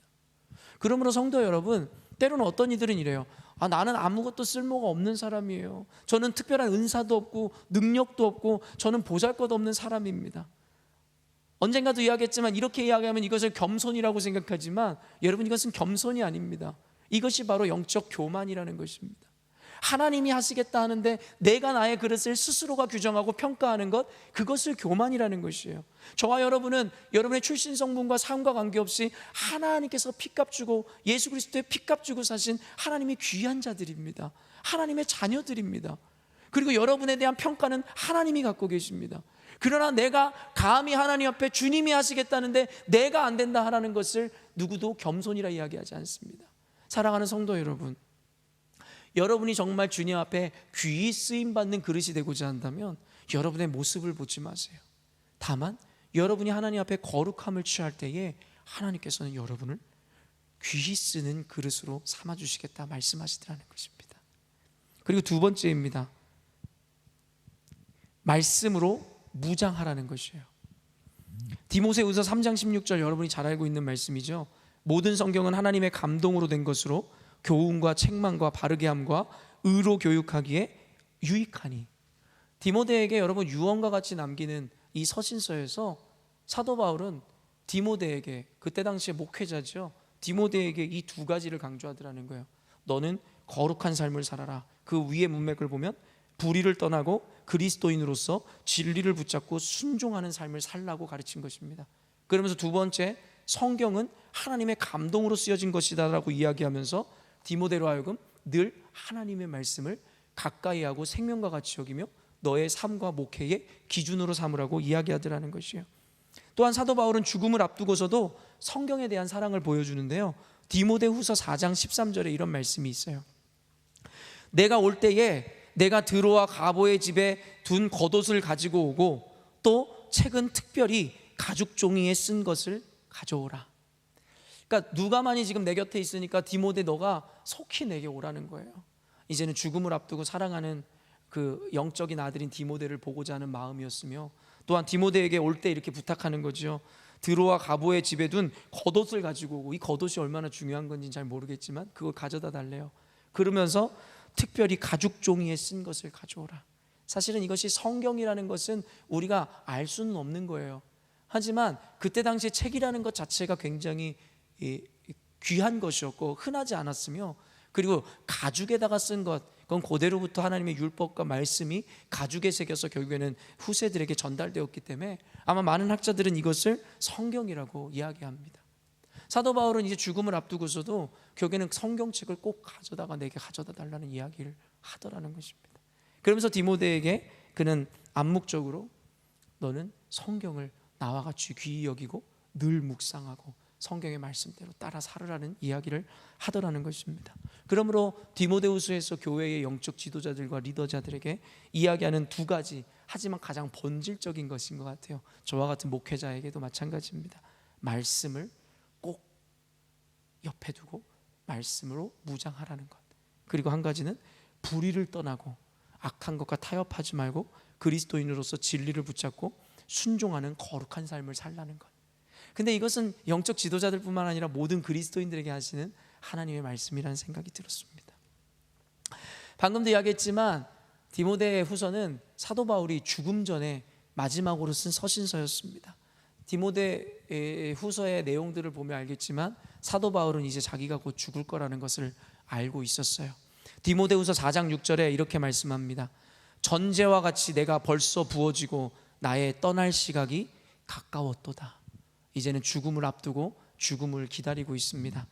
그러므로 성도 여러분, 때로는 어떤 이들은 이래요. 나는 아무것도 쓸모가 없는 사람이에요. 저는 특별한 은사도 없고 능력도 없고 저는 보잘것없는 사람입니다. 언젠가도 이야기했지만 이렇게 이야기하면 이것을 겸손이라고 생각하지만 여러분, 이것은 겸손이 아닙니다. 이것이 바로 영적 교만이라는 것입니다. 하나님이 하시겠다 하는데 내가 나의 그릇을 스스로가 규정하고 평가하는 것, 그것을 교만이라는 것이에요. 저와 여러분은 여러분의 출신 성분과 삶과 관계없이 하나님께서 피값 주고 예수 그리스도의 피값 주고 사신 하나님의 귀한 자들입니다. 하나님의 자녀들입니다. 그리고 여러분에 대한 평가는 하나님이 갖고 계십니다. 그러나 내가 감히 하나님 앞에 주님이 하시겠다는데 내가 안 된다 하라는 것을 누구도 겸손이라 이야기하지 않습니다. 사랑하는 성도 여러분, 여러분이 정말 주님 앞에 귀히 쓰임받는 그릇이 되고자 한다면 여러분의 모습을 보지 마세요. 다만 여러분이 하나님 앞에 거룩함을 취할 때에 하나님께서는 여러분을 귀히 쓰는 그릇으로 삼아주시겠다 말씀하시더라는 것입니다. 그리고 두 번째입니다. 말씀으로 무장하라는 것이에요. 디모데후서 3장 16절, 여러분이 잘 알고 있는 말씀이죠. 모든 성경은 하나님의 감동으로 된 것으로 교훈과 책망과 바르게 함과 의로 교육하기에 유익하니. 디모데에게 여러분 유언과 같이 남기는 이 서신서에서 사도 바울은 디모데에게, 그때 당시에 목회자죠, 디모데에게 이 두 가지를 강조하더라는 거예요. 너는 거룩한 삶을 살아라. 그 위의 문맥을 보면 불의를 떠나고 그리스도인으로서 진리를 붙잡고 순종하는 삶을 살라고 가르친 것입니다. 그러면서 두 번째, 성경은 하나님의 감동으로 쓰여진 것이다라고 이야기하면서 디모데로 하여금 늘 하나님의 말씀을 가까이 하고 생명과 같이 여기며 너의 삶과 목회의 기준으로 삼으라고 이야기하더라는 것이에요. 또한 사도 바울은 죽음을 앞두고서도 성경에 대한 사랑을 보여주는데요. 디모데후서 4장 13절에 이런 말씀이 있어요. 내가 올 때에 내가 드로아 가보의 집에 둔 겉옷을 가지고 오고 또 책은 특별히 가죽 종이에 쓴 것을 가져오라. 그러니까 누가만이 지금 내 곁에 있으니까 디모데 너가 속히 내게 오라는 거예요. 이제는 죽음을 앞두고 사랑하는 그 영적인 아들인 디모데를 보고자 하는 마음이었으며, 또한 디모데에게 올 때 이렇게 부탁하는 거죠. 드로아 가보의 집에 둔 겉옷을 가지고 오고, 이 겉옷이 얼마나 중요한 건지는 잘 모르겠지만 그걸 가져다 달래요. 그러면서 특별히 가죽 종이에 쓴 것을 가져오라. 사실은 이것이 성경이라는 것은 우리가 알 수는 없는 거예요. 하지만 그때 당시에 책이라는 것 자체가 굉장히 귀한 것이었고 흔하지 않았으며, 그리고 가죽에다가 쓴 것, 그건 고대로부터 하나님의 율법과 말씀이 가죽에 새겨서 결국에는 후세들에게 전달되었기 때문에 아마 많은 학자들은 이것을 성경이라고 이야기합니다. 사도 바울은 이제 죽음을 앞두고서도 결국에는 성경책을 꼭 가져다가 내게 가져다 달라는 이야기를 하더라는 것입니다. 그러면서 디모데에게 그는 암묵적으로 너는 성경을 나와 같이 귀히 여기고 늘 묵상하고 성경의 말씀대로 따라 살으라는 이야기를 하더라는 것입니다. 그러므로 디모데후서에서 교회의 영적 지도자들과 리더자들에게 이야기하는 두 가지, 하지만 가장 본질적인 것인 것 같아요. 저와 같은 목회자에게도 마찬가지입니다. 말씀을 꼭 옆에 두고 말씀으로 무장하라는 것. 그리고 한 가지는 불의를 떠나고 악한 것과 타협하지 말고 그리스도인으로서 진리를 붙잡고 순종하는 거룩한 삶을 살라는 것. 근데 이것은 영적 지도자들뿐만 아니라 모든 그리스도인들에게 하시는 하나님의 말씀이라는 생각이 들었습니다. 방금도 이야기했지만 디모데 후서는 사도 바울이 죽음 전에 마지막으로 쓴 서신서였습니다. 디모데 후서의 내용들을 보면 알겠지만 사도 바울은 이제 자기가 곧 죽을 거라는 것을 알고 있었어요. 디모데후서 4장 6절에 이렇게 말씀합니다. 전제와 같이 내가 벌써 부어지고 나의 떠날 시각이 가까웠도다. 이제는 죽음을 앞두고 죽음을 기다리고 있습니다.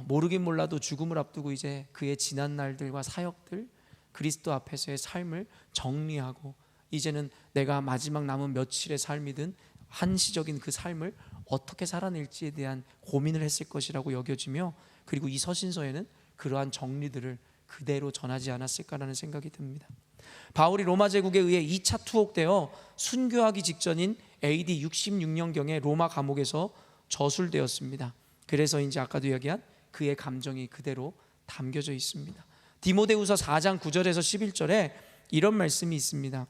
모르긴 몰라도 죽음을 앞두고 이제 그의 지난 날들과 사역들, 그리스도 앞에서의 삶을 정리하고 이제는 내가 마지막 남은 며칠의 삶이든 한시적인 그 삶을 어떻게 살아낼지에 대한 고민을 했을 것이라고 여겨지며, 그리고 이 서신서에는 그러한 정리들을 그대로 전하지 않았을까라는 생각이 듭니다. 바울이 로마 제국에 의해 2차 투옥되어 순교하기 직전인 AD 66년경에 로마 감옥에서 저술되었습니다. 그래서 이제 아까도 이야기한 그의 감정이 그대로 담겨져 있습니다. 디모데후서 4장 9절에서 11절에 이런 말씀이 있습니다.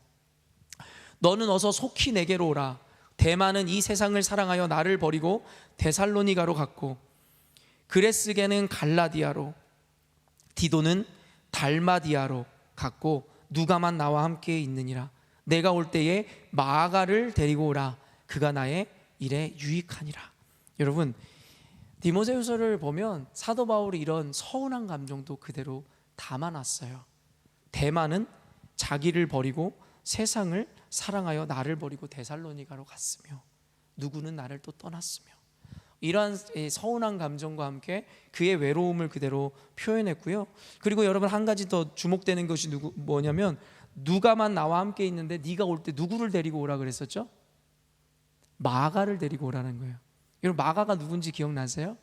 너는 어서 속히 내게로 오라. 대마는 이 세상을 사랑하여 나를 버리고 데살로니가로 갔고, 그레스게는 갈라디아로, 디도는 달마디아로 갔고, 누가만 나와 함께 있느니라. 내가 올 때에 마가를 데리고 오라. 그가 나의 일에 유익하니라. 여러분, 디모데후서를 보면 사도 바울이 이런 서운한 감정도 그대로 담아놨어요. 대만은 자기를 버리고 세상을 사랑하여 나를 버리고 데살로니가로 갔으며 누구는 나를 또 떠났으며, 이러한 서운한 감정과 함께 그의 외로움을 그대로 표현했고요. 그리고 여러분, 한 가지 더 주목되는 것이 뭐냐면, 누가만 나와 함께 있는데 네가 올 때 누구를 데리고 오라 그랬었죠? 마가를 데리고 오라는 거예요. 여러분, 마가가 누군지 기억나세요?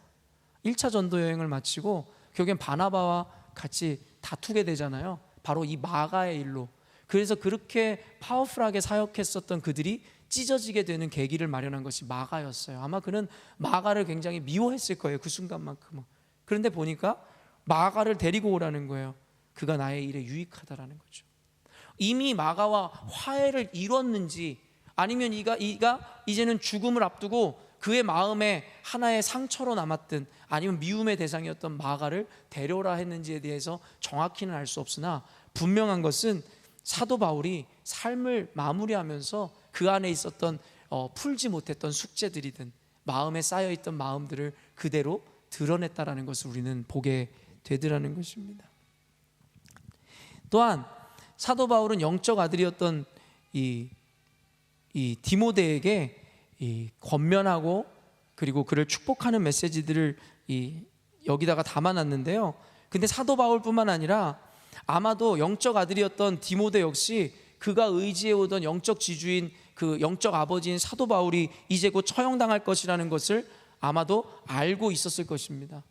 1차 전도 여행을 마치고 결국엔 바나바와 같이 다투게 되잖아요. 바로 이 마가의 일로. 그래서 그렇게 파워풀하게 사역했었던 그들이 찢어지게 되는 계기를 마련한 것이 마가였어요. 아마 그는 마가를 굉장히 미워했을 거예요, 그 순간만큼은. 그런데 보니까 마가를 데리고 오라는 거예요. 그가 나의 일에 유익하다라는 거죠. 이미 마가와 화해를 이뤘는지, 아니면 이가 이제는 죽음을 앞두고 그의 마음에 하나의 상처로 남았든, 아니면 미움의 대상이었던 마가를 데려오라 했는지에 대해서 정확히는 알 수 없으나, 분명한 것은 사도 바울이 삶을 마무리하면서 그 안에 있었던 풀지 못했던 숙제들이든 마음에 쌓여있던 마음들을 그대로 드러냈다라는 것을 우리는 보게 되더라는 것입니다. 또한 사도 바울은 영적 아들이었던 이 디모데에게 권면하고 그리고 그를 축복하는 메시지들을 여기다가 담아놨는데요. 근데 사도 바울뿐만 아니라 아마도 영적 아들이었던 디모데 역시 그가 의지해오던 영적 지주인 그 영적 아버지인 사도 바울이 이제 곧 처형당할 것이라는 것을 아마도 알고 있었을 것입니다.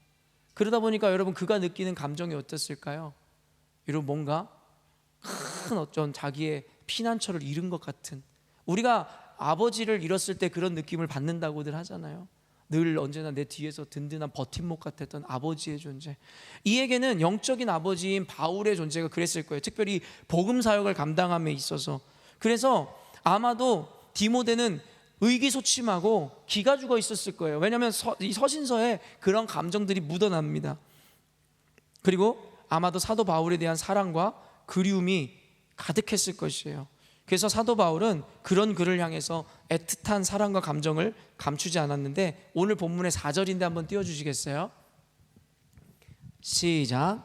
그러다 보니까 여러분, 그가 느끼는 감정이 어땠을까요? 여러분, 뭔가 큰 어떤 자기의 피난처를 잃은 것 같은, 우리가 아버지를 잃었을 때 그런 느낌을 받는다고들 하잖아요. 늘 언제나 내 뒤에서 든든한 버팀목 같았던 아버지의 존재. 이에게는 영적인 아버지인 바울의 존재가 그랬을 거예요. 특별히 복음 사역을 감당함에 있어서. 그래서 아마도 디모데는 의기소침하고 기가 죽어 있었을 거예요. 왜냐하면 이 서신서에 그런 감정들이 묻어납니다. 그리고 아마도 사도 바울에 대한 사랑과 그리움이 가득했을 것이에요. 그래서 사도 바울은 그런 그를 향해서 애틋한 사랑과 감정을 감추지 않았는데, 오늘 본문의 4절인데 한번 띄워주시겠어요? 시작.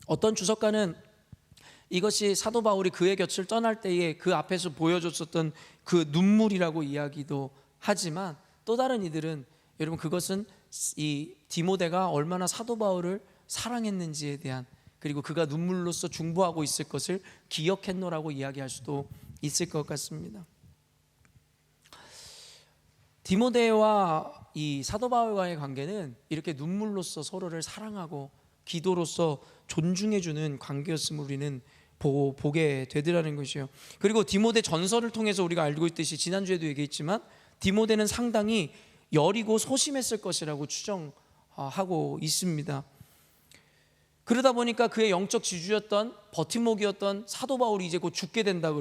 어떤 주석가는 이것이 사도 바울이 그의 곁을 떠날 때에 그 앞에서 보여줬었던 그 눈물이라고 이야기도 하지만, 또 다른 이들은 여러분, 그것은 이 디모데가 얼마나 사도 바울을 사랑했는지에 대한, 그리고 그가 눈물로써 중보하고 있을 것을 기억했노라고 이야기할 수도 있을 것 같습니다. 디모데와 이 사도 바울과의 관계는 이렇게 눈물로써 서로를 사랑하고 기도로써 존중해주는 관계였음을 우리는 보게 되더라는 것이요. 그리고 디모데 전설을 통해서 우리가 알고 있듯이, 지난주에도 얘기했지만 디모데는 상당히 여리고 소심했을 것이라고 추정하고 있습니다. 그러다 보니까 그의 영적 지주였던 버팀목이었던 사도 바울이 이제 곧 죽게 된다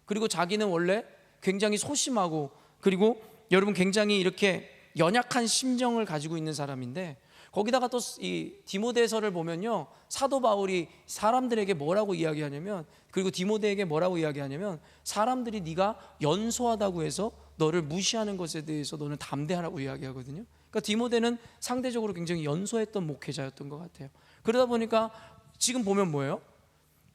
그리고 자기는 원래 굉장히 소심하고, 그리고 여러분 굉장히 이렇게 연약한 심정을 가지고 있는 사람인데, 거기다가 또 이 디모데서를 보면요, 사도 바울이 사람들에게 뭐라고 이야기하냐면, 그리고 디모데에게 뭐라고 이야기하냐면, 사람들이 네가 연소하다고 해서 너를 무시하는 것에 대해서 너는 담대하라고 이야기하거든요. 그러니까 디모데는 상대적으로 굉장히 연소했던 목회자였던 것 같아요. 그러다 보니까 지금 보면 뭐예요?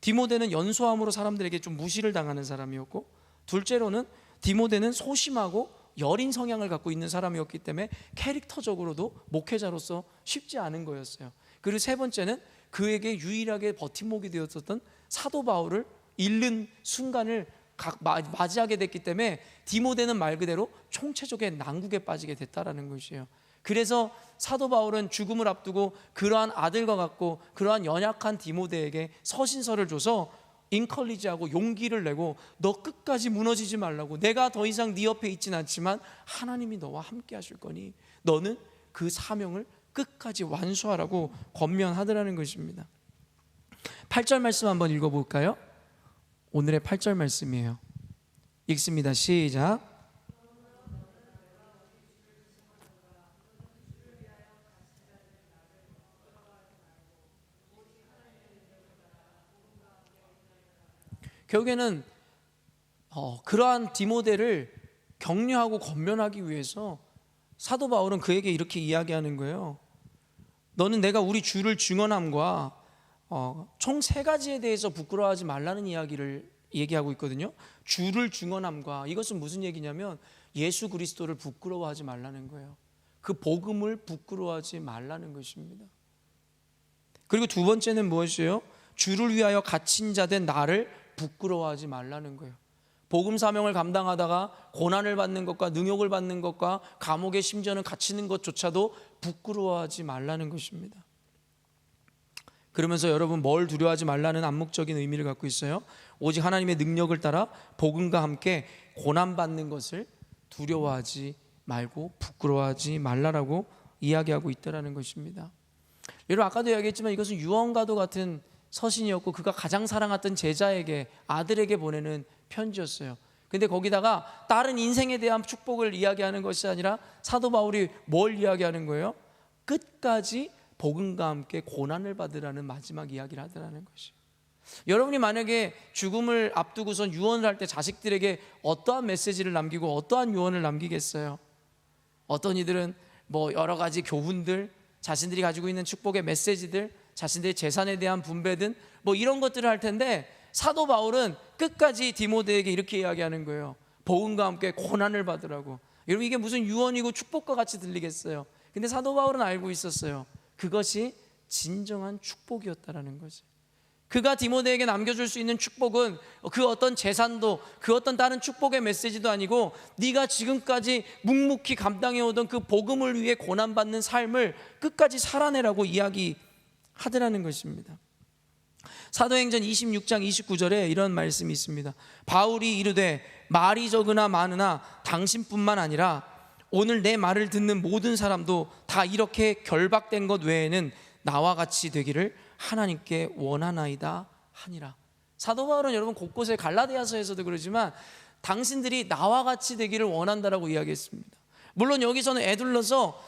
디모데는 연소함으로 사람들에게 좀 무시를 당하는 사람이었고, 둘째로는 디모데는 소심하고 여린 성향을 갖고 있는 사람이었기 때문에 캐릭터적으로도 목회자로서 쉽지 않은 거였어요. 그리고 세 번째는 그에게 유일하게 버팀목이 되었었던 사도 바울을 잃는 순간을 맞이하게 됐기 때문에 디모데는 말 그대로 총체적인 난국에 빠지게 됐다라는 것이에요. 그래서 사도 바울은 죽음을 앞두고 그러한 아들과 같고 그러한 연약한 디모데에게 서신서를 줘서 인컬리지하고 용기를 내고, 너 끝까지 무너지지 말라고, 내가 더 이상 네 옆에 있진 않지만 하나님이 너와 함께 하실 거니 너는 그 사명을 끝까지 완수하라고 권면하더라는 것입니다. 8절 말씀 한번 읽어볼까요? 오늘의 8절 말씀이에요. 읽습니다. 시작. 결국에는 그러한 디모데를 격려하고 권면하기 위해서 사도 바울은 그에게 이렇게 이야기하는 거예요. 너는 내가 우리 주를 증언함과 총 세 가지에 대해서 부끄러워하지 말라는 이야기를 얘기하고 있거든요. 주를 증언함과, 이것은 무슨 얘기냐면 예수 그리스도를 부끄러워하지 말라는 거예요. 그 복음을 부끄러워하지 말라는 것입니다. 그리고 두 번째는 무엇이에요? 주를 위하여 갇힌 자 된 나를 부끄러워하지 말라는 거예요. 복음 사명을 감당하다가 고난을 받는 것과 능욕을 받는 것과 감옥에 심지어는 갇히는 것조차도 부끄러워하지 말라는 것입니다. 그러면서 여러분, 뭘 두려워하지 말라는 암묵적인 의미를 갖고 있어요. 오직 하나님의 능력을 따라 복음과 함께 고난받는 것을 두려워하지 말고 부끄러워하지 말라라고 이야기하고 있다는 것입니다. 여러분, 아까도 이야기했지만 이것은 유언과도 같은 서신이었고 그가 가장 사랑했던 제자에게, 아들에게 보내는 편지였어요. 근데 거기다가 다른 인생에 대한 축복을 이야기하는 것이 아니라 사도 바울이 뭘 이야기하는 거예요? 끝까지 복음과 함께 고난을 받으라는 마지막 이야기를 하더라는 것이에요. 여러분이 만약에 죽음을 앞두고선 유언을 할 때 자식들에게 어떠한 메시지를 남기고 어떠한 유언을 남기겠어요? 어떤 이들은 뭐 여러 가지 교훈들, 자신들이 가지고 있는 축복의 메시지들, 자신들의 재산에 대한 분배든 뭐 이런 것들을 할 텐데, 사도 바울은 끝까지 디모데에게 이렇게 이야기하는 거예요. 복음과 함께 고난을 받으라고. 여러분, 이게 무슨 유언이고 축복과 같이 들리겠어요? 근데 사도 바울은 알고 있었어요. 그것이 진정한 축복이었다라는 거지. 그가 디모데에게 남겨줄 수 있는 축복은 그 어떤 재산도, 그 어떤 다른 축복의 메시지도 아니고, 네가 지금까지 묵묵히 감당해오던 그 복음을 위해 고난받는 삶을 끝까지 살아내라고 이야기하더라는 것입니다. 사도행전 26장 29절에 이런 말씀이 있습니다. 바울이 이르되 말이 적으나 많으나 당신뿐만 아니라 오늘 내 말을 듣는 모든 사람도 다 이렇게 결박된 것 외에는 나와 같이 되기를 하나님께 원하나이다 하니라. 사도 바울은 여러분 곳곳에 갈라디아서에서도 그러지만 당신들이 나와 같이 되기를 원한다라고 이야기했습니다. 물론 여기서는 에둘러서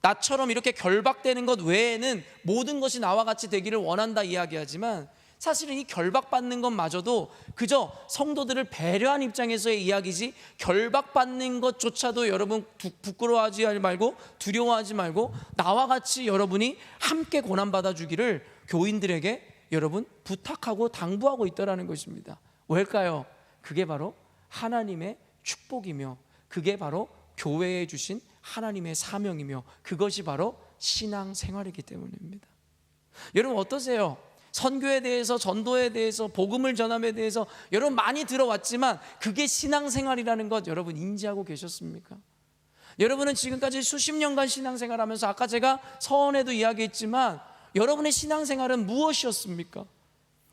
나처럼 이렇게 결박되는 것 외에는 모든 것이 나와 같이 되기를 원한다 이야기하지만, 사실은 이 결박받는 것마저도 그저 성도들을 배려한 입장에서의 이야기지, 결박받는 것조차도 여러분 부끄러워하지 말고 두려워하지 말고 나와 같이 여러분이 함께 고난받아 주기를 교인들에게 여러분 부탁하고 당부하고 있다는 것입니다. 왜일까요? 그게 바로 하나님의 축복이며, 그게 바로 교회에 주신 하나님의 사명이며, 그것이 바로 신앙생활이기 때문입니다. 여러분 어떠세요? 선교에 대해서, 전도에 대해서, 복음을 전함에 대해서 여러분 많이 들어왔지만 그게 신앙생활이라는 것 여러분 인지하고 계셨습니까? 여러분은 지금까지 수십 년간 신앙생활하면서, 아까 제가 서원에도 이야기했지만, 여러분의 신앙생활은 무엇이었습니까?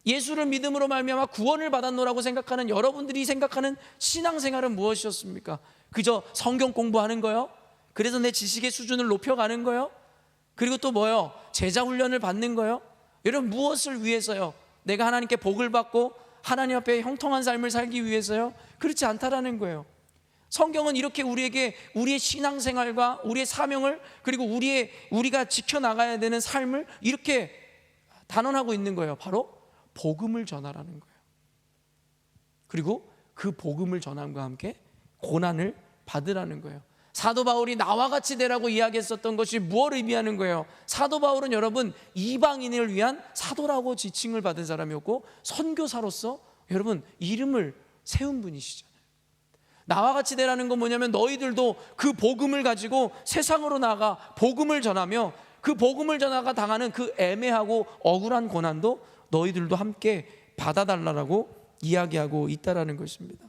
예수를 믿음으로 말미암아 구원을 받았노라고 생각하는 여러분들이 생각하는 신앙생활은 무엇이었습니까? 그저 성경 공부하는 거요? 그래서 내 지식의 수준을 높여가는 거요? 그리고 또 뭐요? 제자 훈련을 받는 거요? 여러분 무엇을 위해서요? 내가 하나님께 복을 받고 하나님 앞에 형통한 삶을 살기 위해서요? 그렇지 않다라는 거예요. 성경은 이렇게 우리에게 우리의 신앙생활과 우리의 사명을, 그리고 우리가 지켜나가야 되는 삶을 이렇게 단언하고 있는 거예요. 바로 복음을 전하라는 거예요. 그리고 그 복음을 전함과 함께 고난을 받으라는 거예요. 사도 바울이 나와 같이 되라고 이야기했었던 것이 무엇을 의미하는 거예요? 사도 바울은 여러분 이방인을 위한 사도라고 지칭을 받은 사람이었고, 선교사로서 여러분 이름을 세운 분이시잖아요. 나와 같이 되라는 건 뭐냐면, 너희들도 그 복음을 가지고 세상으로 나가 복음을 전하며, 그 복음을 전하가 당하는 그 애매하고 억울한 고난도 너희들도 함께 받아달라고 이야기하고 있다라는 것입니다.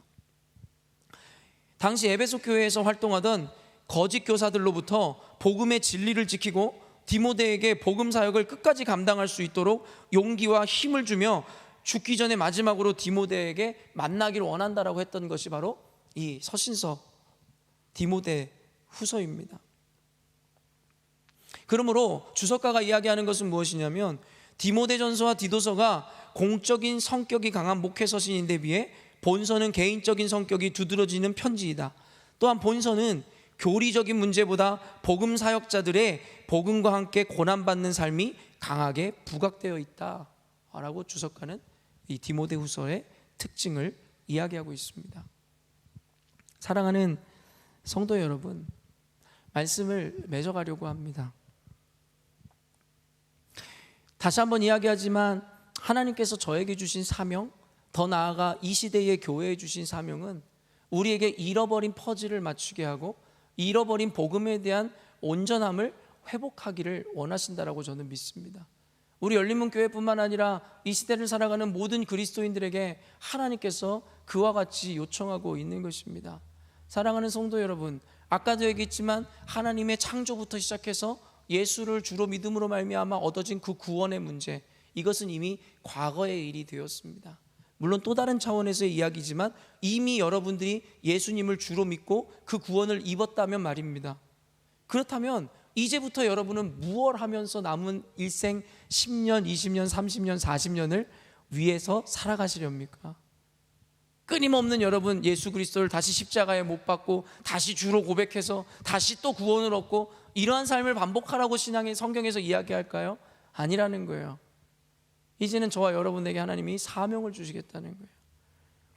당시 에베소 교회에서 활동하던 거짓 교사들로부터 복음의 진리를 지키고 디모데에게 복음 사역을 끝까지 감당할 수 있도록 용기와 힘을 주며 죽기 전에 마지막으로 디모데에게 만나기를 원한다라고 했던 것이 바로 이 서신서 디모데 후서입니다. 그러므로 주석가가 이야기하는 것은 무엇이냐면, 디모데전서와 디도서가 공적인 성격이 강한 목회 서신인데 비해 본서는 개인적인 성격이 두드러지는 편지이다. 또한 본서는 교리적인 문제보다 복음 사역자들의 복음과 함께 고난받는 삶이 강하게 부각되어 있다라고 주석가는 이 디모데후서의 특징을 이야기하고 있습니다. 사랑하는 성도 여러분, 말씀을 맺어가려고 합니다. 다시 한번 이야기하지만 하나님께서 저에게 주신 사명, 더 나아가 이 시대의 교회에 주신 사명은 우리에게 잃어버린 퍼즐을 맞추게 하고 잃어버린 복음에 대한 온전함을 회복하기를 원하신다라고 저는 믿습니다. 우리 열린문교회뿐만 아니라 이 시대를 살아가는 모든 그리스도인들에게 하나님께서 그와 같이 요청하고 있는 것입니다. 사랑하는 성도 여러분, 아까도 얘기했지만 하나님의 창조부터 시작해서 예수를 주로 믿음으로 말미암아 얻어진 그 구원의 문제, 이것은 이미 과거의 일이 되었습니다. 물론 또 다른 차원에서의 이야기지만 이미 여러분들이 예수님을 주로 믿고 그 구원을 입었다면 말입니다. 그렇다면 이제부터 여러분은 무엇 하면서 남은 일생 10년, 20년, 30년, 40년을 위해서 살아가시렵니까? 끊임없는 여러분 예수 그리스도를 다시 십자가에 못 박고 다시 주로 고백해서 다시 또 구원을 얻고 이러한 삶을 반복하라고 신앙의 성경에서 이야기할까요? 아니라는 거예요. 이제는 저와 여러분에게 하나님이 사명을 주시겠다는 거예요.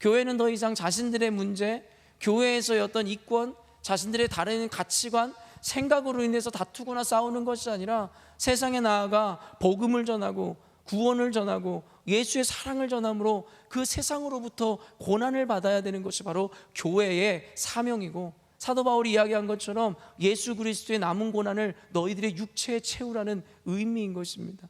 교회는 더 이상 자신들의 문제, 교회에서의 어떤 이권, 자신들의 다른 가치관, 생각으로 인해서 다투거나 싸우는 것이 아니라 세상에 나아가 복음을 전하고 구원을 전하고 예수의 사랑을 전함으로 그 세상으로부터 고난을 받아야 되는 것이 바로 교회의 사명이고, 사도 바울이 이야기한 것처럼 예수 그리스도의 남은 고난을 너희들의 육체에 채우라는 의미인 것입니다.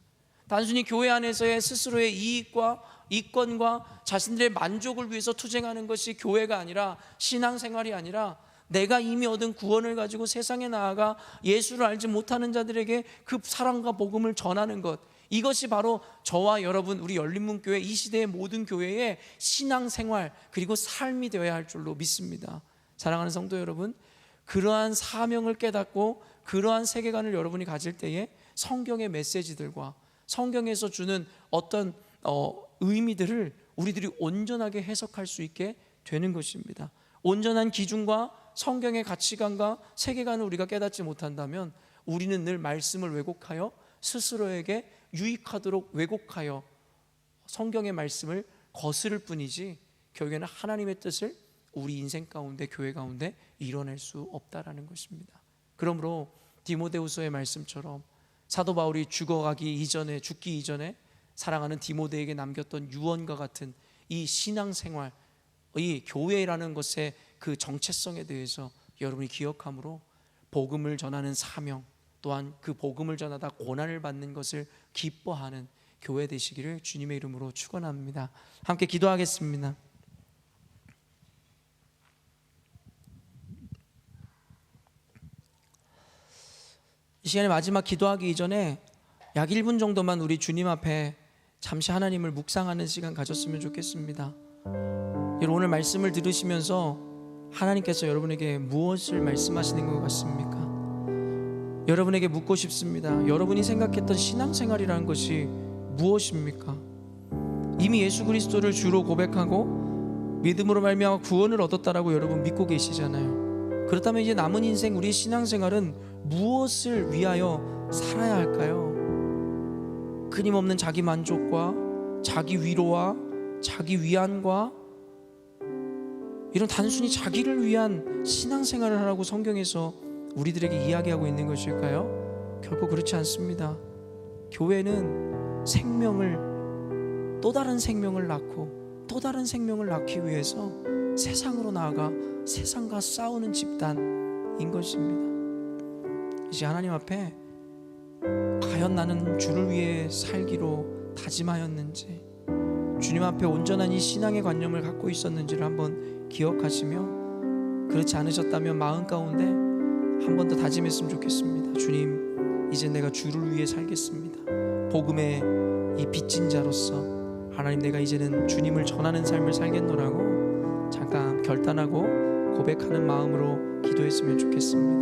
단순히 교회 안에서의 스스로의 이익과 이권과 자신들의 만족을 위해서 투쟁하는 것이 교회가 아니라, 신앙생활이 아니라 내가 이미 얻은 구원을 가지고 세상에 나아가 예수를 알지 못하는 자들에게 그 사랑과 복음을 전하는 것, 이것이 바로 저와 여러분 우리 열린문교회 이 시대의 모든 교회의 신앙생활 그리고 삶이 되어야 할 줄로 믿습니다. 사랑하는 성도 여러분, 그러한 사명을 깨닫고 그러한 세계관을 여러분이 가질 때에 성경의 메시지들과 성경에서 주는 어떤 의미들을 우리들이 온전하게 해석할 수 있게 되는 것입니다. 온전한 기준과 성경의 가치관과 세계관을 우리가 깨닫지 못한다면 우리는 늘 말씀을 왜곡하여 스스로에게 유익하도록 왜곡하여 성경의 말씀을 거스를 뿐이지 결국에는 하나님의 뜻을 우리 인생 가운데, 교회 가운데 이뤄낼 수 없다라는 것입니다. 그러므로 디모데후서의 말씀처럼 사도 바울이 죽기 이전에 사랑하는 디모데에게 남겼던 유언과 같은 이 신앙생활, 이 교회라는 것의 그 정체성에 대해서 여러분이 기억함으로 복음을 전하는 사명, 또한 그 복음을 전하다 고난을 받는 것을 기뻐하는 교회 되시기를 주님의 이름으로 축원합니다. 함께 기도하겠습니다. 이 시간에 마지막 기도하기 이전에 약 1분 정도만 우리 주님 앞에 잠시 하나님을 묵상하는 시간 가졌으면 좋겠습니다. 여러분, 오늘 말씀을 들으시면서 하나님께서 여러분에게 무엇을 말씀하시는 것 같습니까? 여러분에게 묻고 싶습니다. 여러분이 생각했던 신앙생활이라는 것이 무엇입니까? 이미 예수 그리스도를 주로 고백하고 믿음으로 말미암아 구원을 얻었다라고 여러분 믿고 계시잖아요. 그렇다면 이제 남은 인생 우리의 신앙생활은 무엇을 위하여 살아야 할까요? 끊임없는 자기 만족과 자기 위로와 자기 위안과 이런 단순히 자기를 위한 신앙생활을 하라고 성경에서 우리들에게 이야기하고 있는 것일까요? 결코 그렇지 않습니다. 교회는 또 다른 생명을 낳고 또 다른 생명을 낳기 위해서 세상으로 나아가 세상과 싸우는 집단인 것입니다. 이제 하나님 앞에 과연 나는 주를 위해 살기로 다짐하였는지, 주님 앞에 온전한 이 신앙의 관념을 갖고 있었는지를 한번 기억하시며, 그렇지 않으셨다면 마음 가운데 한 번 더 다짐했으면 좋겠습니다. 주님, 이제 내가 주를 위해 살겠습니다. 복음의 이 빚진 자로서 하나님, 내가 이제는 주님을 전하는 삶을 살겠노라고 잠깐 결단하고 고백하는 마음으로 기도했으면 좋겠습니다.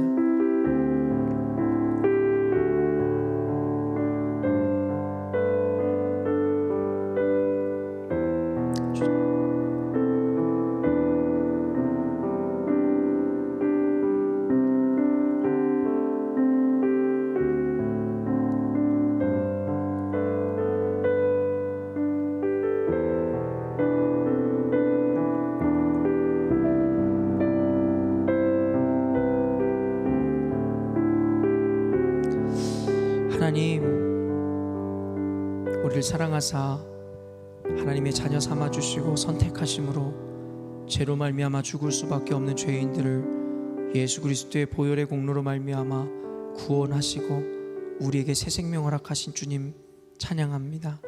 하나님, 우리를 사랑하사 하나님의 자녀 삼아 주시고 선택하심으로 죄로 말미암아 죽을 수밖에 없는 죄인들을 예수 그리스도의 보혈의 공로로 말미암아 구원하시고 우리에게 새 생명 허락하신 주님 찬양합니다.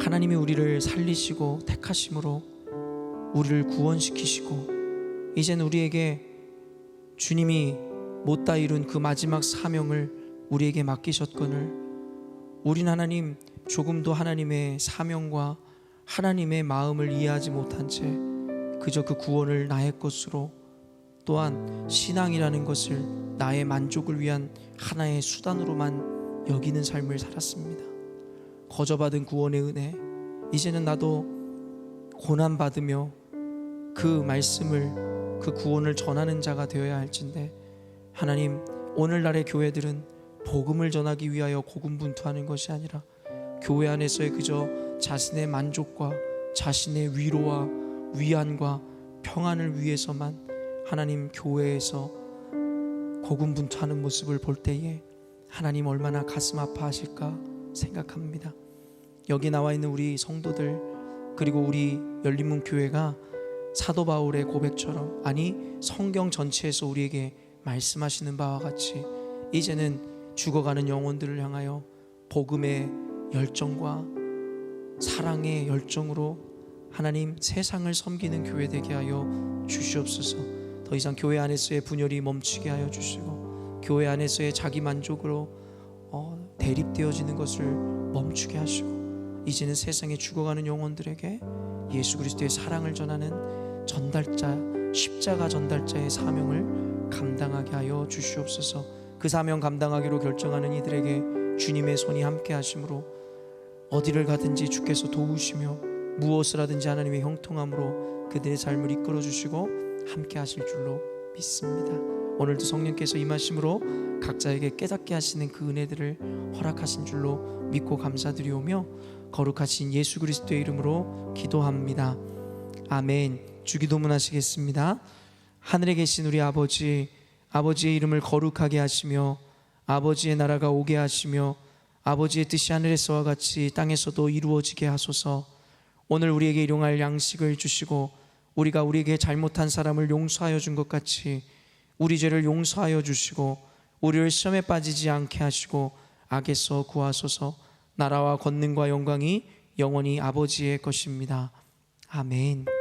하나님이 우리를 살리시고 택하심으로 우리를 구원시키시고 이제는 우리에게 주님이 못다 이룬 그 마지막 사명을 우리에게 맡기셨거늘 우린 하나님 조금도 하나님의 사명과 하나님의 마음을 이해하지 못한 채 그저 그 구원을 나의 것으로 또한 신앙이라는 것을 나의 만족을 위한 하나의 수단으로만 여기는 삶을 살았습니다. 거저받은 구원의 은혜, 이제는 나도 고난받으며 그 말씀을 그 구원을 전하는 자가 되어야 할진데 하나님, 오늘날의 교회들은 복음을 전하기 위하여 고군분투하는 것이 아니라 교회 안에서의 그저 자신의 만족과 자신의 위로와 위안과 평안을 위해서만 하나님 교회에서 고군분투하는 모습을 볼 때에 하나님 얼마나 가슴 아파하실까 생각합니다. 여기 나와 있는 우리 성도들 그리고 우리 열린문 교회가 사도 바울의 고백처럼, 아니 성경 전체에서 우리에게 말씀하시는 바와 같이 이제는 죽어가는 영혼들을 향하여 복음의 열정과 사랑의 열정으로 하나님 세상을 섬기는 교회 되게 하여 주시옵소서. 더 이상 교회 안에서의 분열이 멈추게 하여 주시고 교회 안에서의 자기 만족으로 대립되어지는 것을 멈추게 하시고 이제는 세상에 죽어가는 영혼들에게 예수 그리스도의 사랑을 전하는 전달자, 십자가 전달자의 사명을 감당하게 하여 주시옵소서. 그 사명 감당하기로 결정하는 이들에게 주님의 손이 함께 하심으로 어디를 가든지 주께서 도우시며 무엇을 하든지 하나님의 형통함으로 그들의 삶을 이끌어 주시고 함께 하실 줄로 믿습니다. 오늘도 성령께서 임하심으로 각자에게 깨닫게 하시는 그 은혜들을 허락하신 줄로 믿고 감사드리오며 거룩하신 예수 그리스도의 이름으로 기도합니다. 아멘. 주기도문 하시겠습니다. 하늘에 계신 우리 아버지, 아버지의 이름을 거룩하게 하시며 아버지의 나라가 오게 하시며 아버지의 뜻이 하늘에서와 같이 땅에서도 이루어지게 하소서. 오늘 우리에게 일용할 양식을 주시고 우리가 우리에게 잘못한 사람을 용서하여 준 것 같이 우리 죄를 용서하여 주시고 우리를 시험에 빠지지 않게 하시고 악에서 구하소서. 나라와 권능과 영광이 영원히 아버지의 것입니다. 아멘.